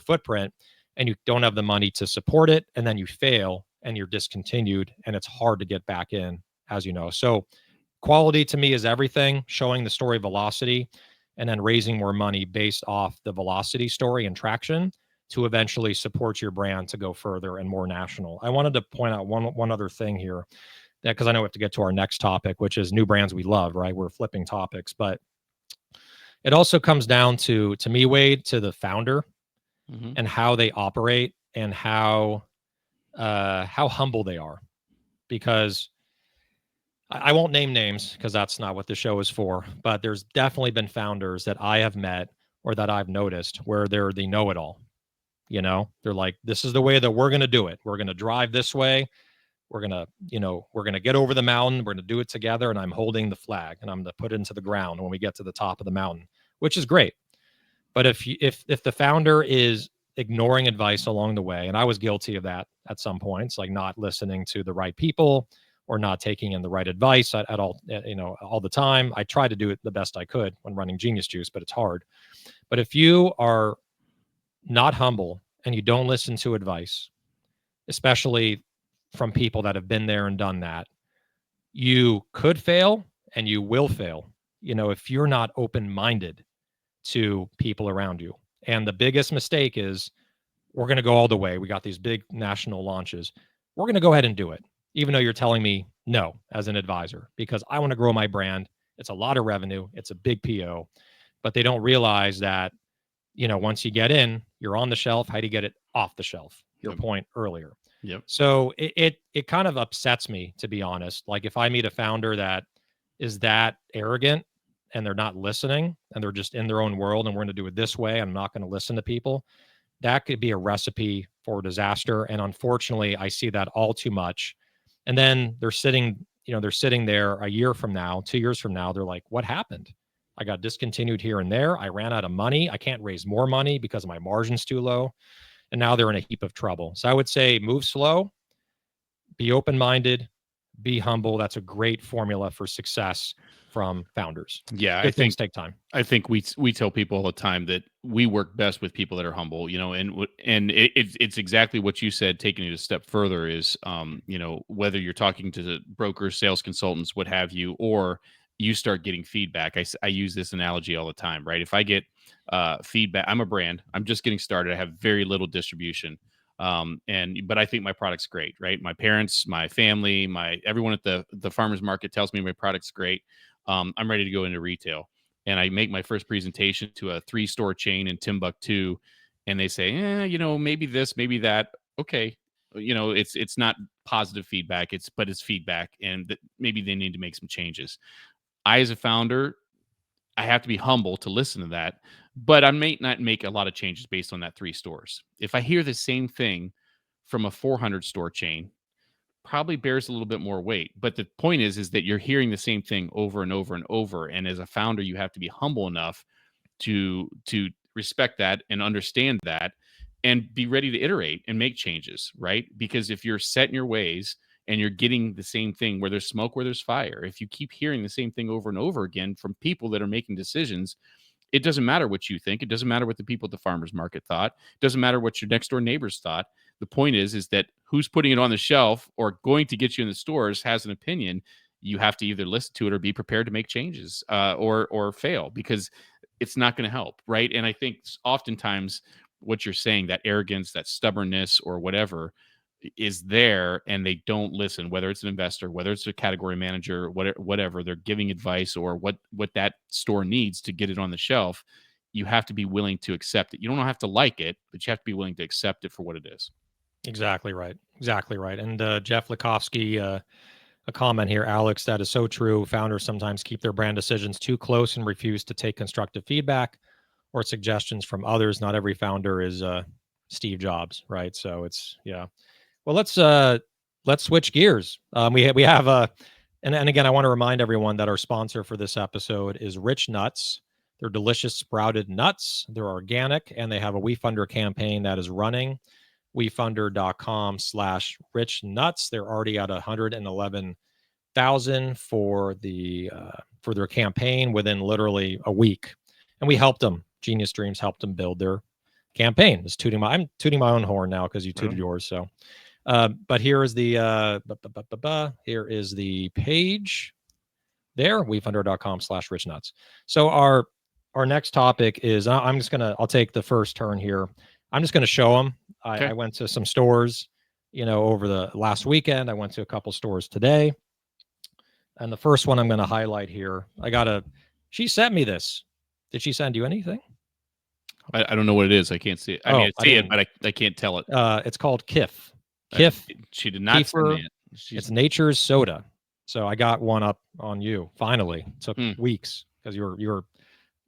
footprint, and you don't have the money to support it, and then you fail and you're discontinued, and it's hard to get back in, as you know. So quality to me is everything, showing the story velocity and then raising more money based off the velocity story and traction to eventually support your brand to go further and more national. I wanted to point out one other thing here that because I know we have to get to our next topic, which is new brands we love, right? We're flipping topics, but it also comes down to me, Wade, to the founder Hmm. and how they operate and how humble they are. Because I won't name names because that's not what the show is for, but there's definitely been founders that I have met or that I've noticed where they're the know-it-all. They're like, this is the way that we're going to do it. We're going to drive this way. We're going to, we're going to get over the mountain. We're going to do it together. And I'm holding the flag and I'm going to put it into the ground when we get to the top of the mountain, which is great. But if the founder is ignoring advice along the way, and I was guilty of that at some points, like not listening to the right people or not taking in the right advice at all, all the time. I tried to do it the best I could when running Genius Juice, but it's hard. But if you are not humble and you don't listen to advice, especially from people that have been there and done that, you could fail and you will fail, if you're not open-minded to people around you. And the biggest mistake is we're going to go all the way. We got these big national launches. We're going to go ahead and do it, even though you're telling me no as an advisor, because I want to grow my brand. It's a lot of revenue. It's a big PO, but they don't realize that, once you get in, you're on the shelf. How do you get it off the shelf? Your point earlier. Yep. So it kind of upsets me, to be honest. Like if I meet a founder that is that arrogant and they're not listening and they're just in their own world and we're going to do it this way, I'm not going to listen to people, that could be a recipe for disaster. And unfortunately, I see that all too much. And then they're sitting there a year from now, 2 years from now, they're like, what happened? I got discontinued here and there. I ran out of money. I can't raise more money because my margin's too low. And now they're in a heap of trouble. So I would say move slow, be open-minded, be humble. That's a great formula for success from founders. Yeah, Good things take time. I think we tell people all the time that we work best with people that are humble, and it's exactly what you said. Taking it a step further is, whether you're talking to brokers, sales consultants, what have you, or you start getting feedback. I use this analogy all the time, right? If I get feedback, I'm a brand. I'm just getting started. I have very little distribution. But I think my product's great, right? My parents, my family, everyone at the farmer's market tells me my product's great. I'm ready to go into retail, and I make my first presentation to a 3-store chain in Timbuktu, and they say, maybe this, maybe that. Okay. It's not positive feedback. It's feedback, and that maybe they need to make some changes. I, as a founder, I have to be humble to listen to that, but I may not make a lot of changes based on that 3 stores. If I hear the same thing from a 400 store chain, probably bears a little bit more weight. But the point is that you're hearing the same thing over and over and over. And as a founder, you have to be humble enough to respect that and understand that and be ready to iterate and make changes, right? Because if you're set in your ways and you're getting the same thing, where there's smoke, where there's fire, if you keep hearing the same thing over and over again from people that are making decisions, it doesn't matter what you think. It doesn't matter what the people at the farmer's market thought. It doesn't matter what your next door neighbors thought. The point is that who's putting it on the shelf or going to get you in the stores has an opinion. You have to either listen to it or be prepared to make changes, or fail, because it's not going to help, right? And I think oftentimes what you're saying, that arrogance, that stubbornness, or whatever, is there, and they don't listen. Whether it's an investor, whether it's a category manager, whatever, they're giving advice or what that store needs to get it on the shelf. You have to be willing to accept it. You don't have to like it, but you have to be willing to accept it for what it is. Exactly right. Exactly right. And Jeff Likovsky, a comment here, Alex, that is so true. Founders sometimes keep their brand decisions too close and refuse to take constructive feedback or suggestions from others. Not every founder is Steve Jobs, right? So it's, yeah. Well, let's switch gears. We have and again, I want to remind everyone that our sponsor for this episode is Rich Nuts. They're delicious sprouted nuts. They're organic, and they have a WeFunder campaign that is running. WeFunder.com/rich nuts. They're already at 111,000 for their campaign within literally a week, and we helped them. Genius Dreams helped them build their campaign. I'm tooting my own horn now because you tooted yours. So. But here is the page there, wefunder.com/rich nuts. So our next topic is, I'll take the first turn here. I'm just going to show them. I went to some stores, over the last weekend. I went to a couple stores today. And the first one I'm going to highlight here, she sent me this. Did she send you anything? I don't know what it is. I can't see it. I mean, I see it, but I can't tell it. It's called Kif. Kif. She did not send me it. It's nature's soda. So I got one up on you. Finally, it took weeks because you were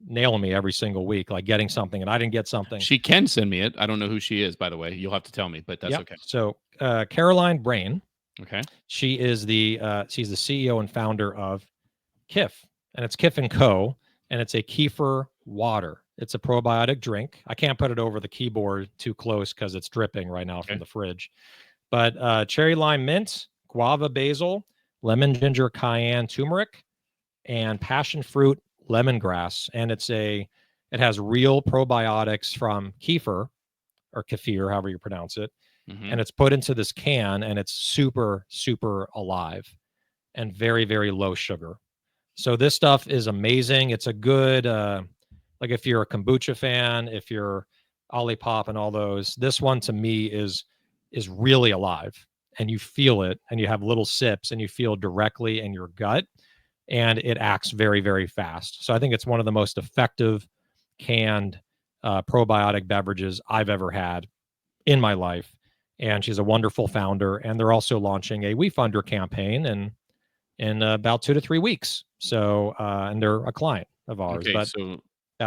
nailing me every single week, like getting something, and I didn't get something. She can send me it. I don't know who she is, by the way. You'll have to tell me, but that's Yep. okay. So Caroline Brain, Okay. she's the CEO and founder of Kif, and it's Kif and Co. And it's a kefir water. It's a probiotic drink. I can't put it over the keyboard too close because it's dripping right now from the fridge. But cherry lime mint, guava basil, lemon ginger cayenne turmeric, and passion fruit lemongrass. And it has real probiotics from kefir or kefir, however you pronounce it. Mm-hmm. And it's put into this can, and it's super, super alive and very, very low sugar. So this stuff is amazing. It's a good, like if you're a kombucha fan, if you're Olipop and all those, this one to me is really alive, and you feel it, and you have little sips, and you feel directly in your gut, and it acts very, very fast. So I think it's one of the most effective canned probiotic beverages I've ever had in my life. And she's a wonderful founder, and they're also launching a WeFunder campaign in about 2 to 3 weeks. So, and they're a client of ours. Okay, But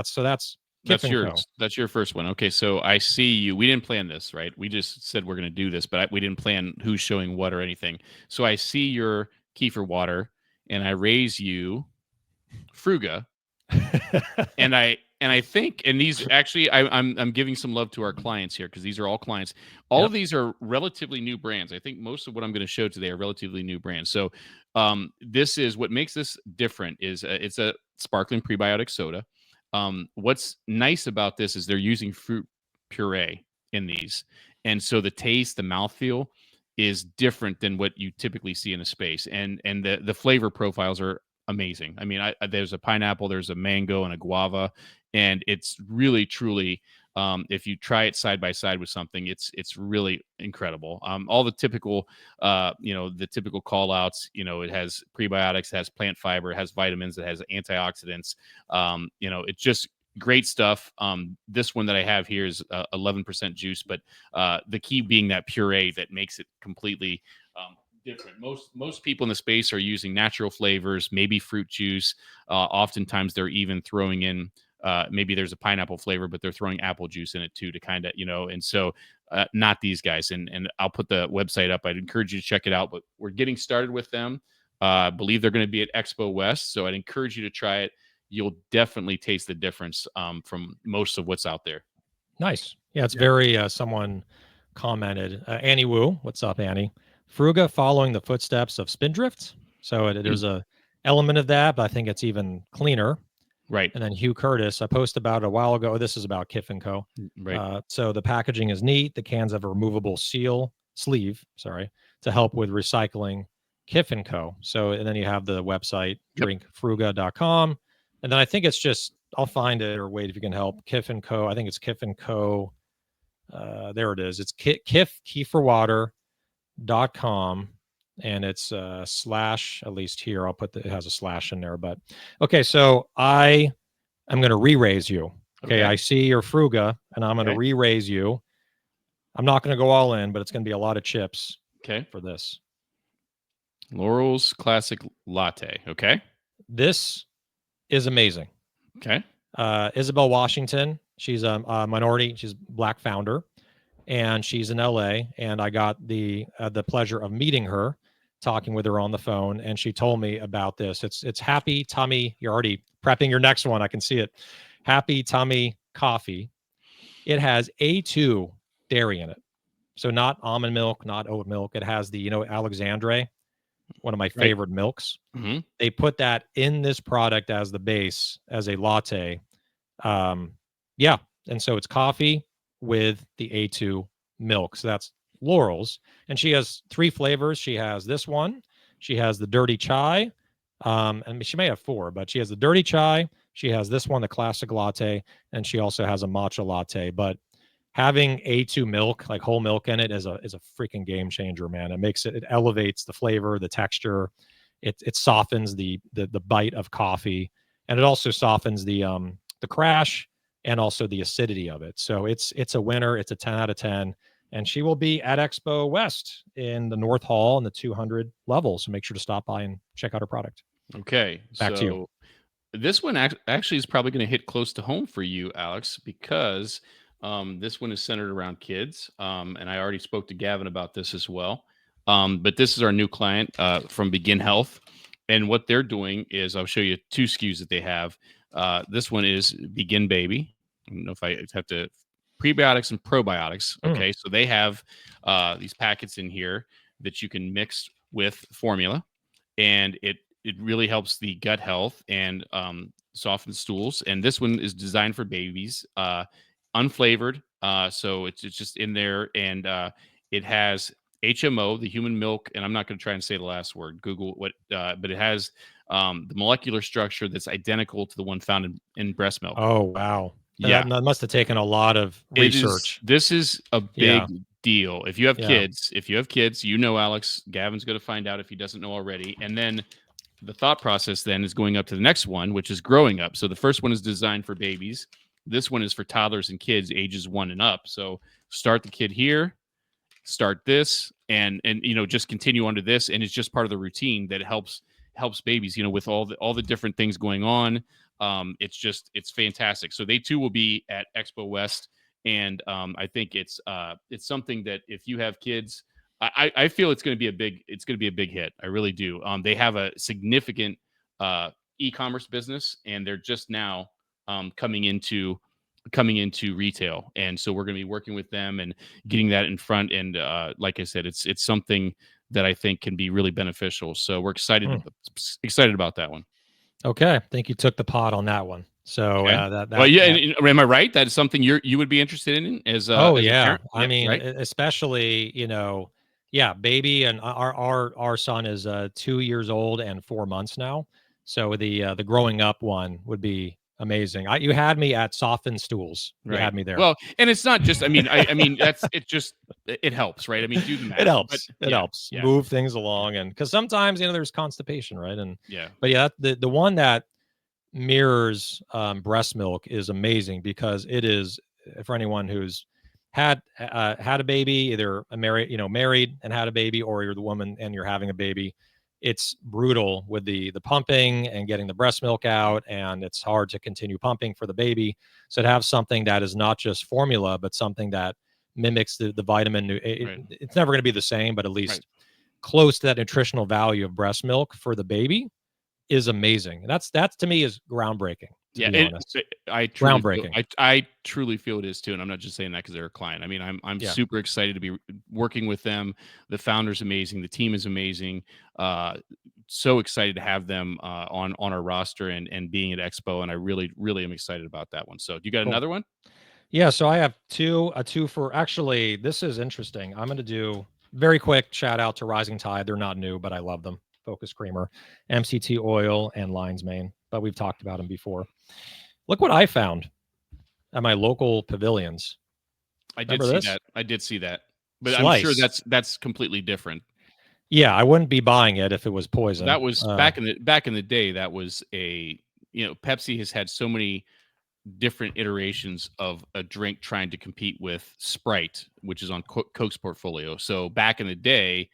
so that's Kif and Co. That's your first one. Okay, so I see you. We didn't plan this, right? We just said we're going to do this, but we didn't plan who's showing what or anything. So I see your kefir water, and I raise you Fruga, and I think, and these actually, I'm giving some love to our clients here because these are all clients. All of Yep. these are relatively new brands. I think most of what I'm going to show today are relatively new brands. So, this is what makes this different. Is it's a sparkling prebiotic soda. What's nice about this is they're using fruit puree in these, and so the taste, the mouthfeel is different than what you typically see in a space, and the flavor profiles are amazing. I mean, there's a pineapple, there's a mango, and a guava, and it's really truly. If you try it side by side with something, it's really incredible. All the typical, the typical call outs. It has prebiotics, it has plant fiber, it has vitamins, it has antioxidants. It's just great stuff. This one that I have here is 11% juice, but the key being that puree that makes it completely different. Most people in the space are using natural flavors, maybe fruit juice. Oftentimes they're even throwing in maybe there's a pineapple flavor, but they're throwing apple juice in it too to kind of, and so not these guys. And I'll put the website up. I'd encourage you to check it out, but we're getting started with them. I believe they're going to be at Expo West. So I'd encourage you to try it. You'll definitely taste the difference from most of what's out there. Nice. Yeah, it's very, someone commented, Annie Wu, what's up, Annie? Fruga following the footsteps of Spindrift. So there's a element of that, but I think it's even cleaner. Right. And then Hugh Curtis, I posted about it a while ago. This is about Kif and Co. Right. So the packaging is neat. The cans have a removable sleeve, to help with recycling. Kif and Co. So, and then you have the website, drinkfruga.com. And then I think it's just, I'll find it, or wait if you can help. Kif and Co. I think it's Kif and Co. There it is. It's kefirwater.com. And it's slash, at least here, it has a slash in there. But okay, so I'm going to re-raise you. Okay, I see your Fruga, and I'm going to re-raise you. I'm not going to go all in, but it's going to be a lot of chips for this. Laurel's Classic Latte. Okay. This is amazing. Okay. Isabel Washington, she's a minority. She's Black founder, and she's in LA. And I got the pleasure of meeting her, talking with her on the phone, and she told me about this. It's Happy Tummy. You're already prepping your next one. I can see it. Happy Tummy Coffee. It has A2 dairy in it. So not almond milk, not oat milk. It has the, Alexandre, one of my favorite milks. Mm-hmm. They put that in this product as the base, as a latte. Yeah. And so it's coffee with the A2 milk. So that's Laurel's. And she has 3 flavors. She has this one. She has the dirty chai. And she may have 4, but she has the dirty chai. She has this one, the classic latte. And she also has a matcha latte. But having A2 milk, like whole milk in it, is a freaking game changer, man. It elevates the flavor, the texture. It softens the bite of coffee. And it also softens the crash and also the acidity of it. So it's a winner. It's a 10 out of 10. And she will be at Expo West in the North Hall in the 200 level. So make sure to stop by and check out her product. Okay. Back to you. This one actually is probably going to hit close to home for you, Alex, because this one is centered around kids. And I already spoke to Gavin about this as well. But this is our new client from Begin Health. And what they're doing is I'll show you 2 SKUs that they have. This one is Begin Baby. I don't know if I have to prebiotics and probiotics. Okay. So they have these packets in here that you can mix with formula, and it really helps the gut health and softens stools. And this one is designed for babies, unflavored. So it's just in there, and it has HMO, the human milk, and I'm not going to try and say the last word. Google what, but it has the molecular structure that's identical to the one found in breast milk. Oh, wow. Yeah, That must have taken a lot of it is. research. This is a Yeah. big deal. If you have Yeah. kids, you know, Alex, Gavin's going to find out if he doesn't know already. And then the thought process then is going up to the next one, which is growing up. So the first one is designed for babies. This one is for toddlers and kids ages 1 and up. So start the kid here, start this, and just continue on to this, and it's just part of the routine that helps babies, with all the different things going on. It's fantastic. So they too will be at Expo West, and I think it's something that if you have kids, I feel it's going to be a big hit. I really do. They have a significant e-commerce business, and they're just now coming into retail, and so we're going to be working with them and getting that in front. And like I said, it's something that I think can be really beneficial. So we're excited about that one. Okay. I think you took the pot on that one. So Okay. that Well, yeah, that am I right? That is something you would be interested in as Oh as a yeah. parent? I Yeah, mean, right. especially, yeah, baby, and our son is 2 years old and 4 months now. So the growing up one would be amazing. You had me at softened stools. You Right. had me there. Well, and it's not just. I mean, it helps, right? I mean, do the It math. But helps. It yeah, helps yeah, move things yeah, along, and because sometimes there's constipation, right? And yeah. but yeah, the one that mirrors breast milk is amazing because it is for anyone who's had a baby, either married and had a baby, or you're the woman and you're having a baby. It's brutal with the pumping and getting the breast milk out, and it's hard to continue pumping for the baby. So to have something that is not just formula, but something that mimics the vitamin, Right, it's never going to be the same, but at right. least close to that nutritional value of breast milk for the baby is amazing. And that's to me is groundbreaking, to Yeah, be honest. I truly feel Groundbreaking. I truly feel it is too, and I'm not just saying that because they're a client. I mean, I'm Yeah. super excited to be working with them. The founder's amazing. The team is amazing. So excited to have them on our roster and being at Expo, and I really am excited about that one. So, do you got Cool. another one? Yeah, so I have two for actually this is interesting. I'm gonna do very quick shout out to Rising Tide. They're not new, but I love them. Focus Creamer, MCT oil, and Lion's Mane. But we've talked about them before. Look what I found at my local pavilions. I did Remember see this? that. I did see that, but I'm sure Slice. that's completely different. Yeah, I wouldn't be buying it if it was poison. That was back in the day. That was Pepsi has had so many different iterations of a drink trying to compete with Sprite, which is on Coke's portfolio. So back in the day,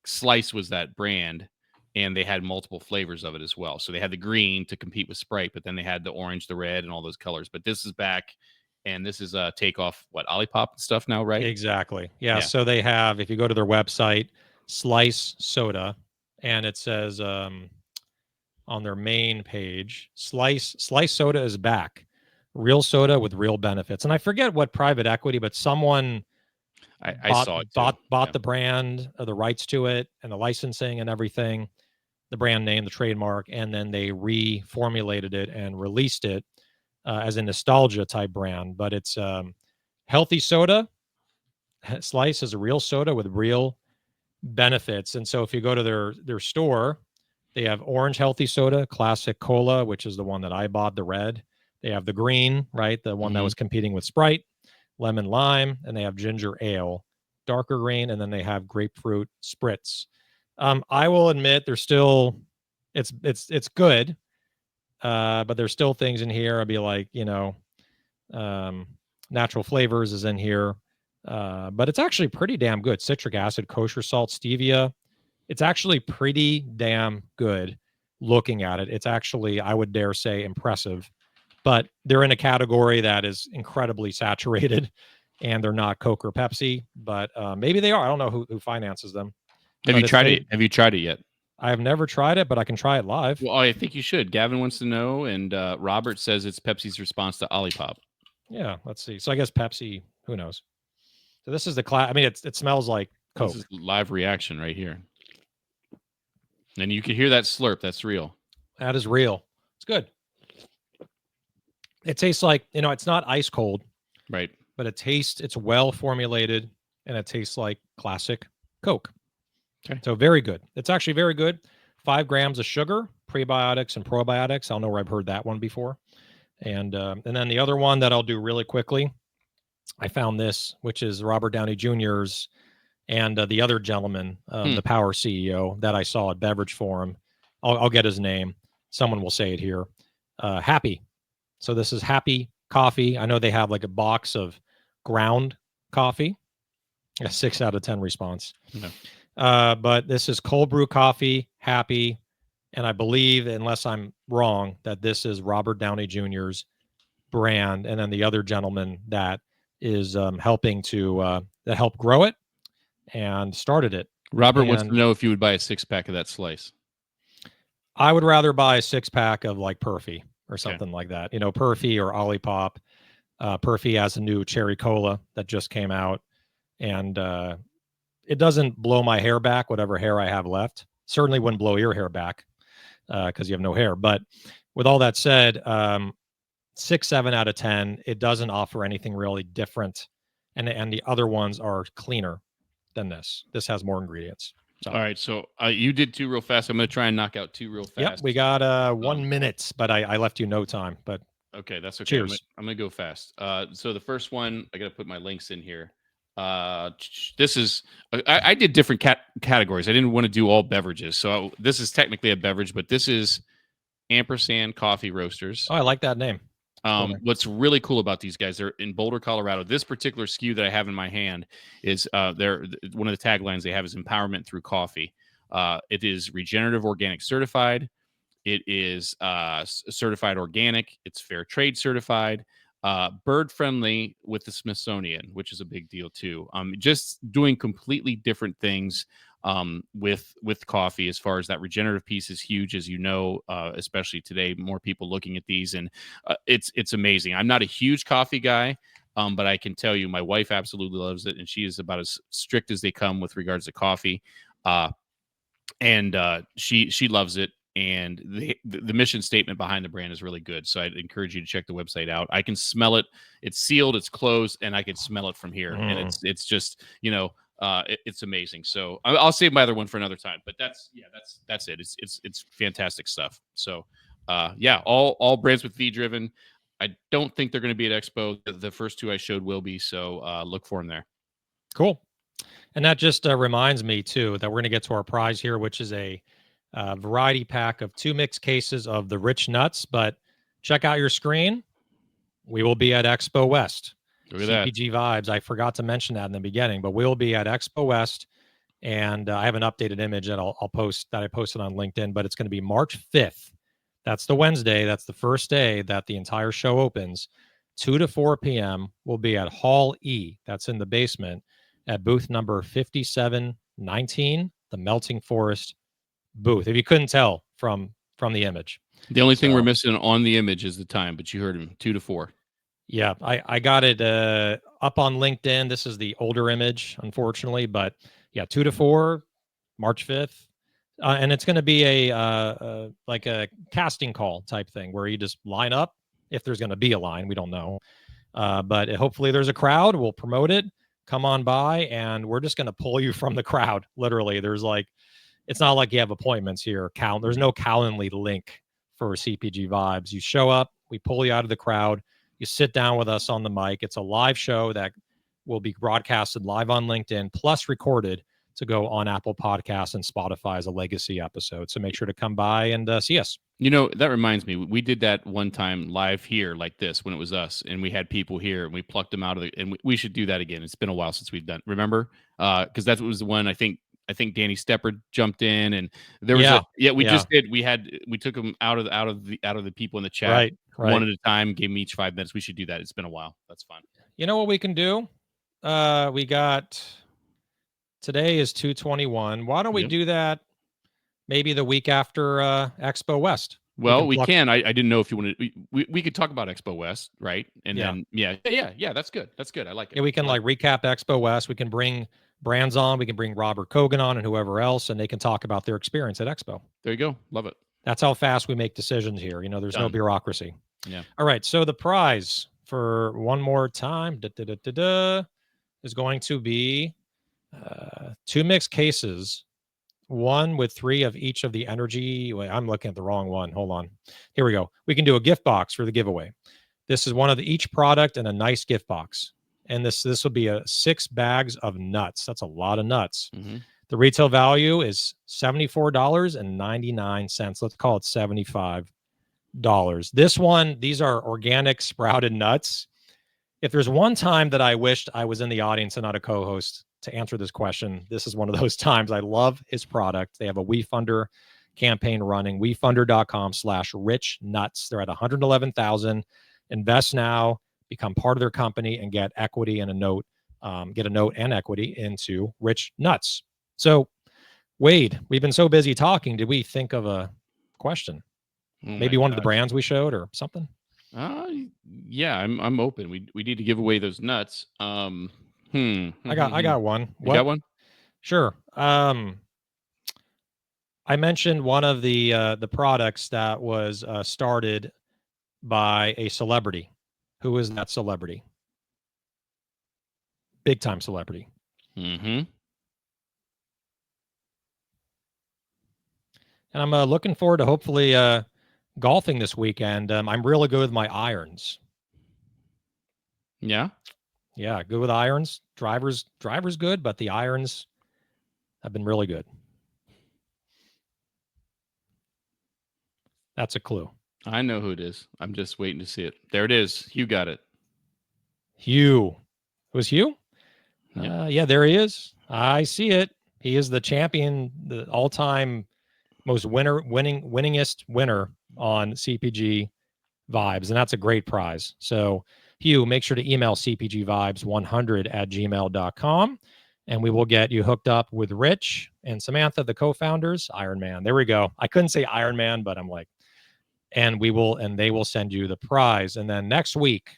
Slice was that brand, and they had multiple flavors of it as well. So they had the green to compete with Sprite, but then they had the orange, the red, and all those colors. But this is back, and this is a takeoff what Olipop and stuff now, right? Exactly. Yeah. Yeah. So they have, if you go to their website, Slice Soda, and it says on their main page, Slice Soda is back. Real soda with real benefits. And I forget what private equity, but someone I saw it too. bought Yeah. the brand, the rights to it, and the licensing and everything, the brand name, the trademark, and then they reformulated it and released it as a nostalgia type brand. But it's healthy soda. Slice is a real soda with real benefits. And so if you go to their store, they have orange healthy soda, classic cola, which is the one that I bought, the red. They have the green, right? The one that Mhm. was competing with Sprite, lemon lime, and they have ginger ale, darker green, and then they have grapefruit spritz. I will admit there's still it's good, but there's still things in here. I'd be like, um, natural flavors is in here, but it's actually pretty damn good. Citric acid, kosher salt, stevia. It's actually pretty damn good. looking at it. It's actually, I would dare say, impressive. But they're in a category that is incredibly saturated, and they're not Coke or Pepsi. But maybe they are. I don't know who finances them. Have But you it's tried they. it? Have you tried it yet? I have never tried it, but I can try it live. Well, I think you should. Gavin wants to know, and Robert says it's Pepsi's response to Olipop. Yeah, let's see. So I guess Pepsi. Who knows? So this is the class. I mean, it smells like Coke. This is live reaction right here. And you can hear that slurp. That's real. That is real. It's good. It tastes like, it's not ice cold, Right. but it's well formulated, and it tastes like classic Coke. Okay. So very good. It's actually very good. 5 grams of sugar, prebiotics and probiotics. I don't know where I've heard that one before. And then the other one that I'll do really quickly, I found this, which is Robert Downey Jr.'s and the other gentleman, the Power CEO that I saw at Beverage Forum. I'll get his name. Someone will say it here. Happy. So this is Happy Coffee. I know they have like a box of ground coffee. A 6 out of 10 response. No. But this is cold brew coffee, Happy. And I believe, unless I'm wrong, that this is Robert Downey Jr.'s brand. And then the other gentleman that is helping to that helped grow it and started it. Robert wants to know if you would buy a 6-pack of that slice. I would rather buy a 6-pack of like Perfy or something like that. Perfy or Olipop. Perfy has a new cherry cola that just came out, and it doesn't blow my hair back, whatever hair I have left. Certainly wouldn't blow your hair back because you have no hair. But with all that said, 6, 7 out of 10. It doesn't offer anything really different, and the other ones are cleaner than this. This has more ingredients. So. All right, so you did 2 real fast. I'm going to try and knock out 2 real fast. Yep, we got 1 minute, but I left you no time. But okay, that's okay. Cheers. I'm going to go fast. So the first one, I got to put my links in here. This is I did different categories. I didn't want to do all beverages, so this is technically a beverage, but this is Ampersand Coffee Roasters. Oh, I like that name. What's really cool about these guys, they're in Boulder, Colorado. This particular SKU that I have in my hand is they're one of the taglines they have is empowerment through coffee. It is regenerative organic certified. It is certified organic. It's fair trade certified. Bird friendly with the Smithsonian, which is a big deal too. Just doing completely different things with coffee. As far as that regenerative piece is huge, as you know, especially today, more people looking at these, and it's amazing. I'm not a huge coffee guy, but I can tell you my wife absolutely loves it, and she is about as strict as they come with regards to coffee, and she loves it. And the mission statement behind the brand is really good. So I'd encourage you to check the website out. I can smell it. It's sealed, it's closed, and I can smell it from here. And it's just, it's amazing. So I'll save my other one for another time. But that's it. It's fantastic stuff. So all brands with V driven. I don't think they're going to be at Expo. The first 2 I showed will be. So look for them there. Cool. And that just reminds me too that we're going to get to our prize here, which is a variety pack of 2 mixed cases of the rich nuts. But check out your screen. We will be at Expo West. Look at that. CPG Vibes. I forgot to mention that in the beginning, but we'll be at Expo West. And I have an updated image that I'll post that I posted on LinkedIn, but it's going to be March 5th. That's the Wednesday. That's the first day that the entire show opens. 2 to 4 p.m. We'll be at Hall E. That's in the basement at booth number 5719, the Melting Forest booth, if you couldn't tell from the image. The only thing we're missing on the image is the time, but you heard him, 2 to 4. Yeah, I got it up on LinkedIn. This is the older image, unfortunately, but yeah, 2 to 4, March 5th. And it's going to be a like a casting call type thing where you just line up if there's going to be a line. We don't know. But hopefully there's a crowd. We'll promote it. Come on by, and we're just going to pull you from the crowd. Literally, there's it's not like you have appointments here. There's no Calendly link for CPG Vibes. You show up, we pull you out of the crowd. You sit down with us on the mic. It's a live show that will be broadcasted live on LinkedIn, plus recorded to go on Apple Podcasts and Spotify as a legacy episode. So make sure to come by and see us. That reminds me. We did that one time live here like this when it was us, and we had people here, and we plucked them out of and we should do that again. It's been a while since we've done. Remember? Because that was the one I think I think Danny Stepper jumped in, and there was Yeah. we Yeah. just did. We took them out of the people in the chat Right. one Right. at a time, gave them each 5 minutes. We should do that. It's been a while. That's fun. You know what we can do? We got today is 2/21. Why don't we Yep. do that maybe the week after Expo West? Well, we Pluck. can. I didn't know if you wanted. We could talk about Expo West, right? And Yeah. then yeah. That's good. That's good. I like it. Yeah, we can I like like recap Expo West. We can bring brands on. We can bring Robert Kogan on and whoever else, and they can talk about their experience at Expo. There you go. Love it. That's how fast we make decisions here. You know, there's no Done. bureaucracy. Yeah. All right. So the prize for one more time is going to be 2 mixed cases, one with 3 of each of the energy. Wait, I'm looking at the wrong one. Hold on. Here we go. We can do a gift box for the giveaway. This is one of each product and a nice gift box. And this will be 6 bags of nuts. That's a lot of nuts. Mm-hmm. The retail value is $74.99. Let's call it $75. These are organic sprouted nuts. If there's one time that I wished I was in the audience and not a co-host to answer this question, this is one of those times. I love his product. They have a WeFunder campaign running, wefunder.com/richnuts. They're at 111,000. Invest now, become part of their company, and get equity and a note, get a note and equity into Rich Nuts. So, Wade, we've been so busy talking. Did we think of a question? Maybe one of the brands we showed or something? Yeah, I'm open. We need to give away those nuts. I got one. You got one? Sure. I mentioned one of the products that was started by a celebrity. Who is that celebrity? Big time celebrity. Mm-hmm. And I'm looking forward to hopefully golfing this weekend. I'm really good with my irons. Yeah. Yeah, good with irons. Driver's good, but the irons have been really good. That's a clue. I know who it is. I'm just waiting to see it. There it is. Hugh got it. Hugh. It was Hugh? Yep. Yeah, there he is. I see it. He is the champion, the all-time most winningest winner on CPG Vibes, and that's a great prize. So, Hugh, make sure to email cpgvibes100@gmail.com, and we will get you hooked up with Rich and Samantha, the co-founders, Iron Man. There we go. I couldn't say Iron Man, but I'm like, and they will send you the prize. And then next week,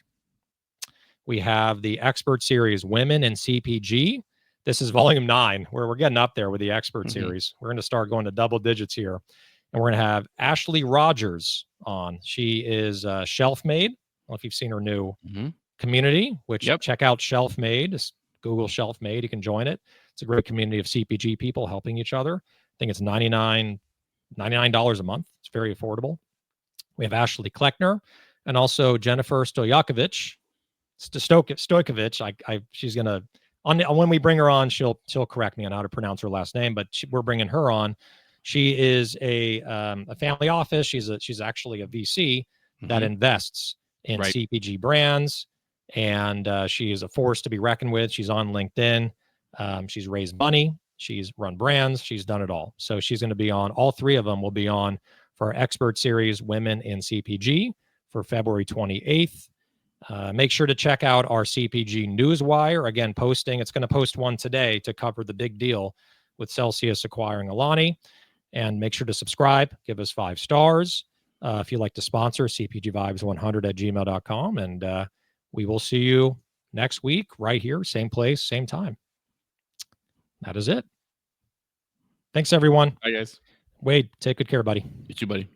we have the expert series, Women in CPG. This is volume 9, where we're getting up there with the expert series. We're going to start going to double digits here. And we're going to have Ashley Rogers on. She is Shelf Made. I don't know if you've seen her new community, which check out Shelf Made. Just Google Shelf Made. You can join it. It's a great community of CPG people helping each other. I think it's $99 a month. It's very affordable. We have Ashley Kleckner and also Jennifer Stojkovic. She's going to, when we bring her on, she'll correct me on how to pronounce her last name, but we're bringing her on. She is a family office. She's actually a VC that invests in CPG brands, and she is a force to be reckoned with. She's on LinkedIn. She's raised money. She's run brands. She's done it all. So she's going to be on. All 3 of them will be on for our expert series, Women in CPG, for February 28th. Make sure to check out our CPG Newswire. Again, posting. It's going to post one today to cover the big deal with Celsius acquiring Alani. And make sure to subscribe. Give us 5 stars. If you'd like to sponsor, cpgvibes100@gmail.com. And we will see you next week right here. Same place, same time. That is it. Thanks, everyone. Bye, guys. Wade, take good care, buddy. You too, buddy.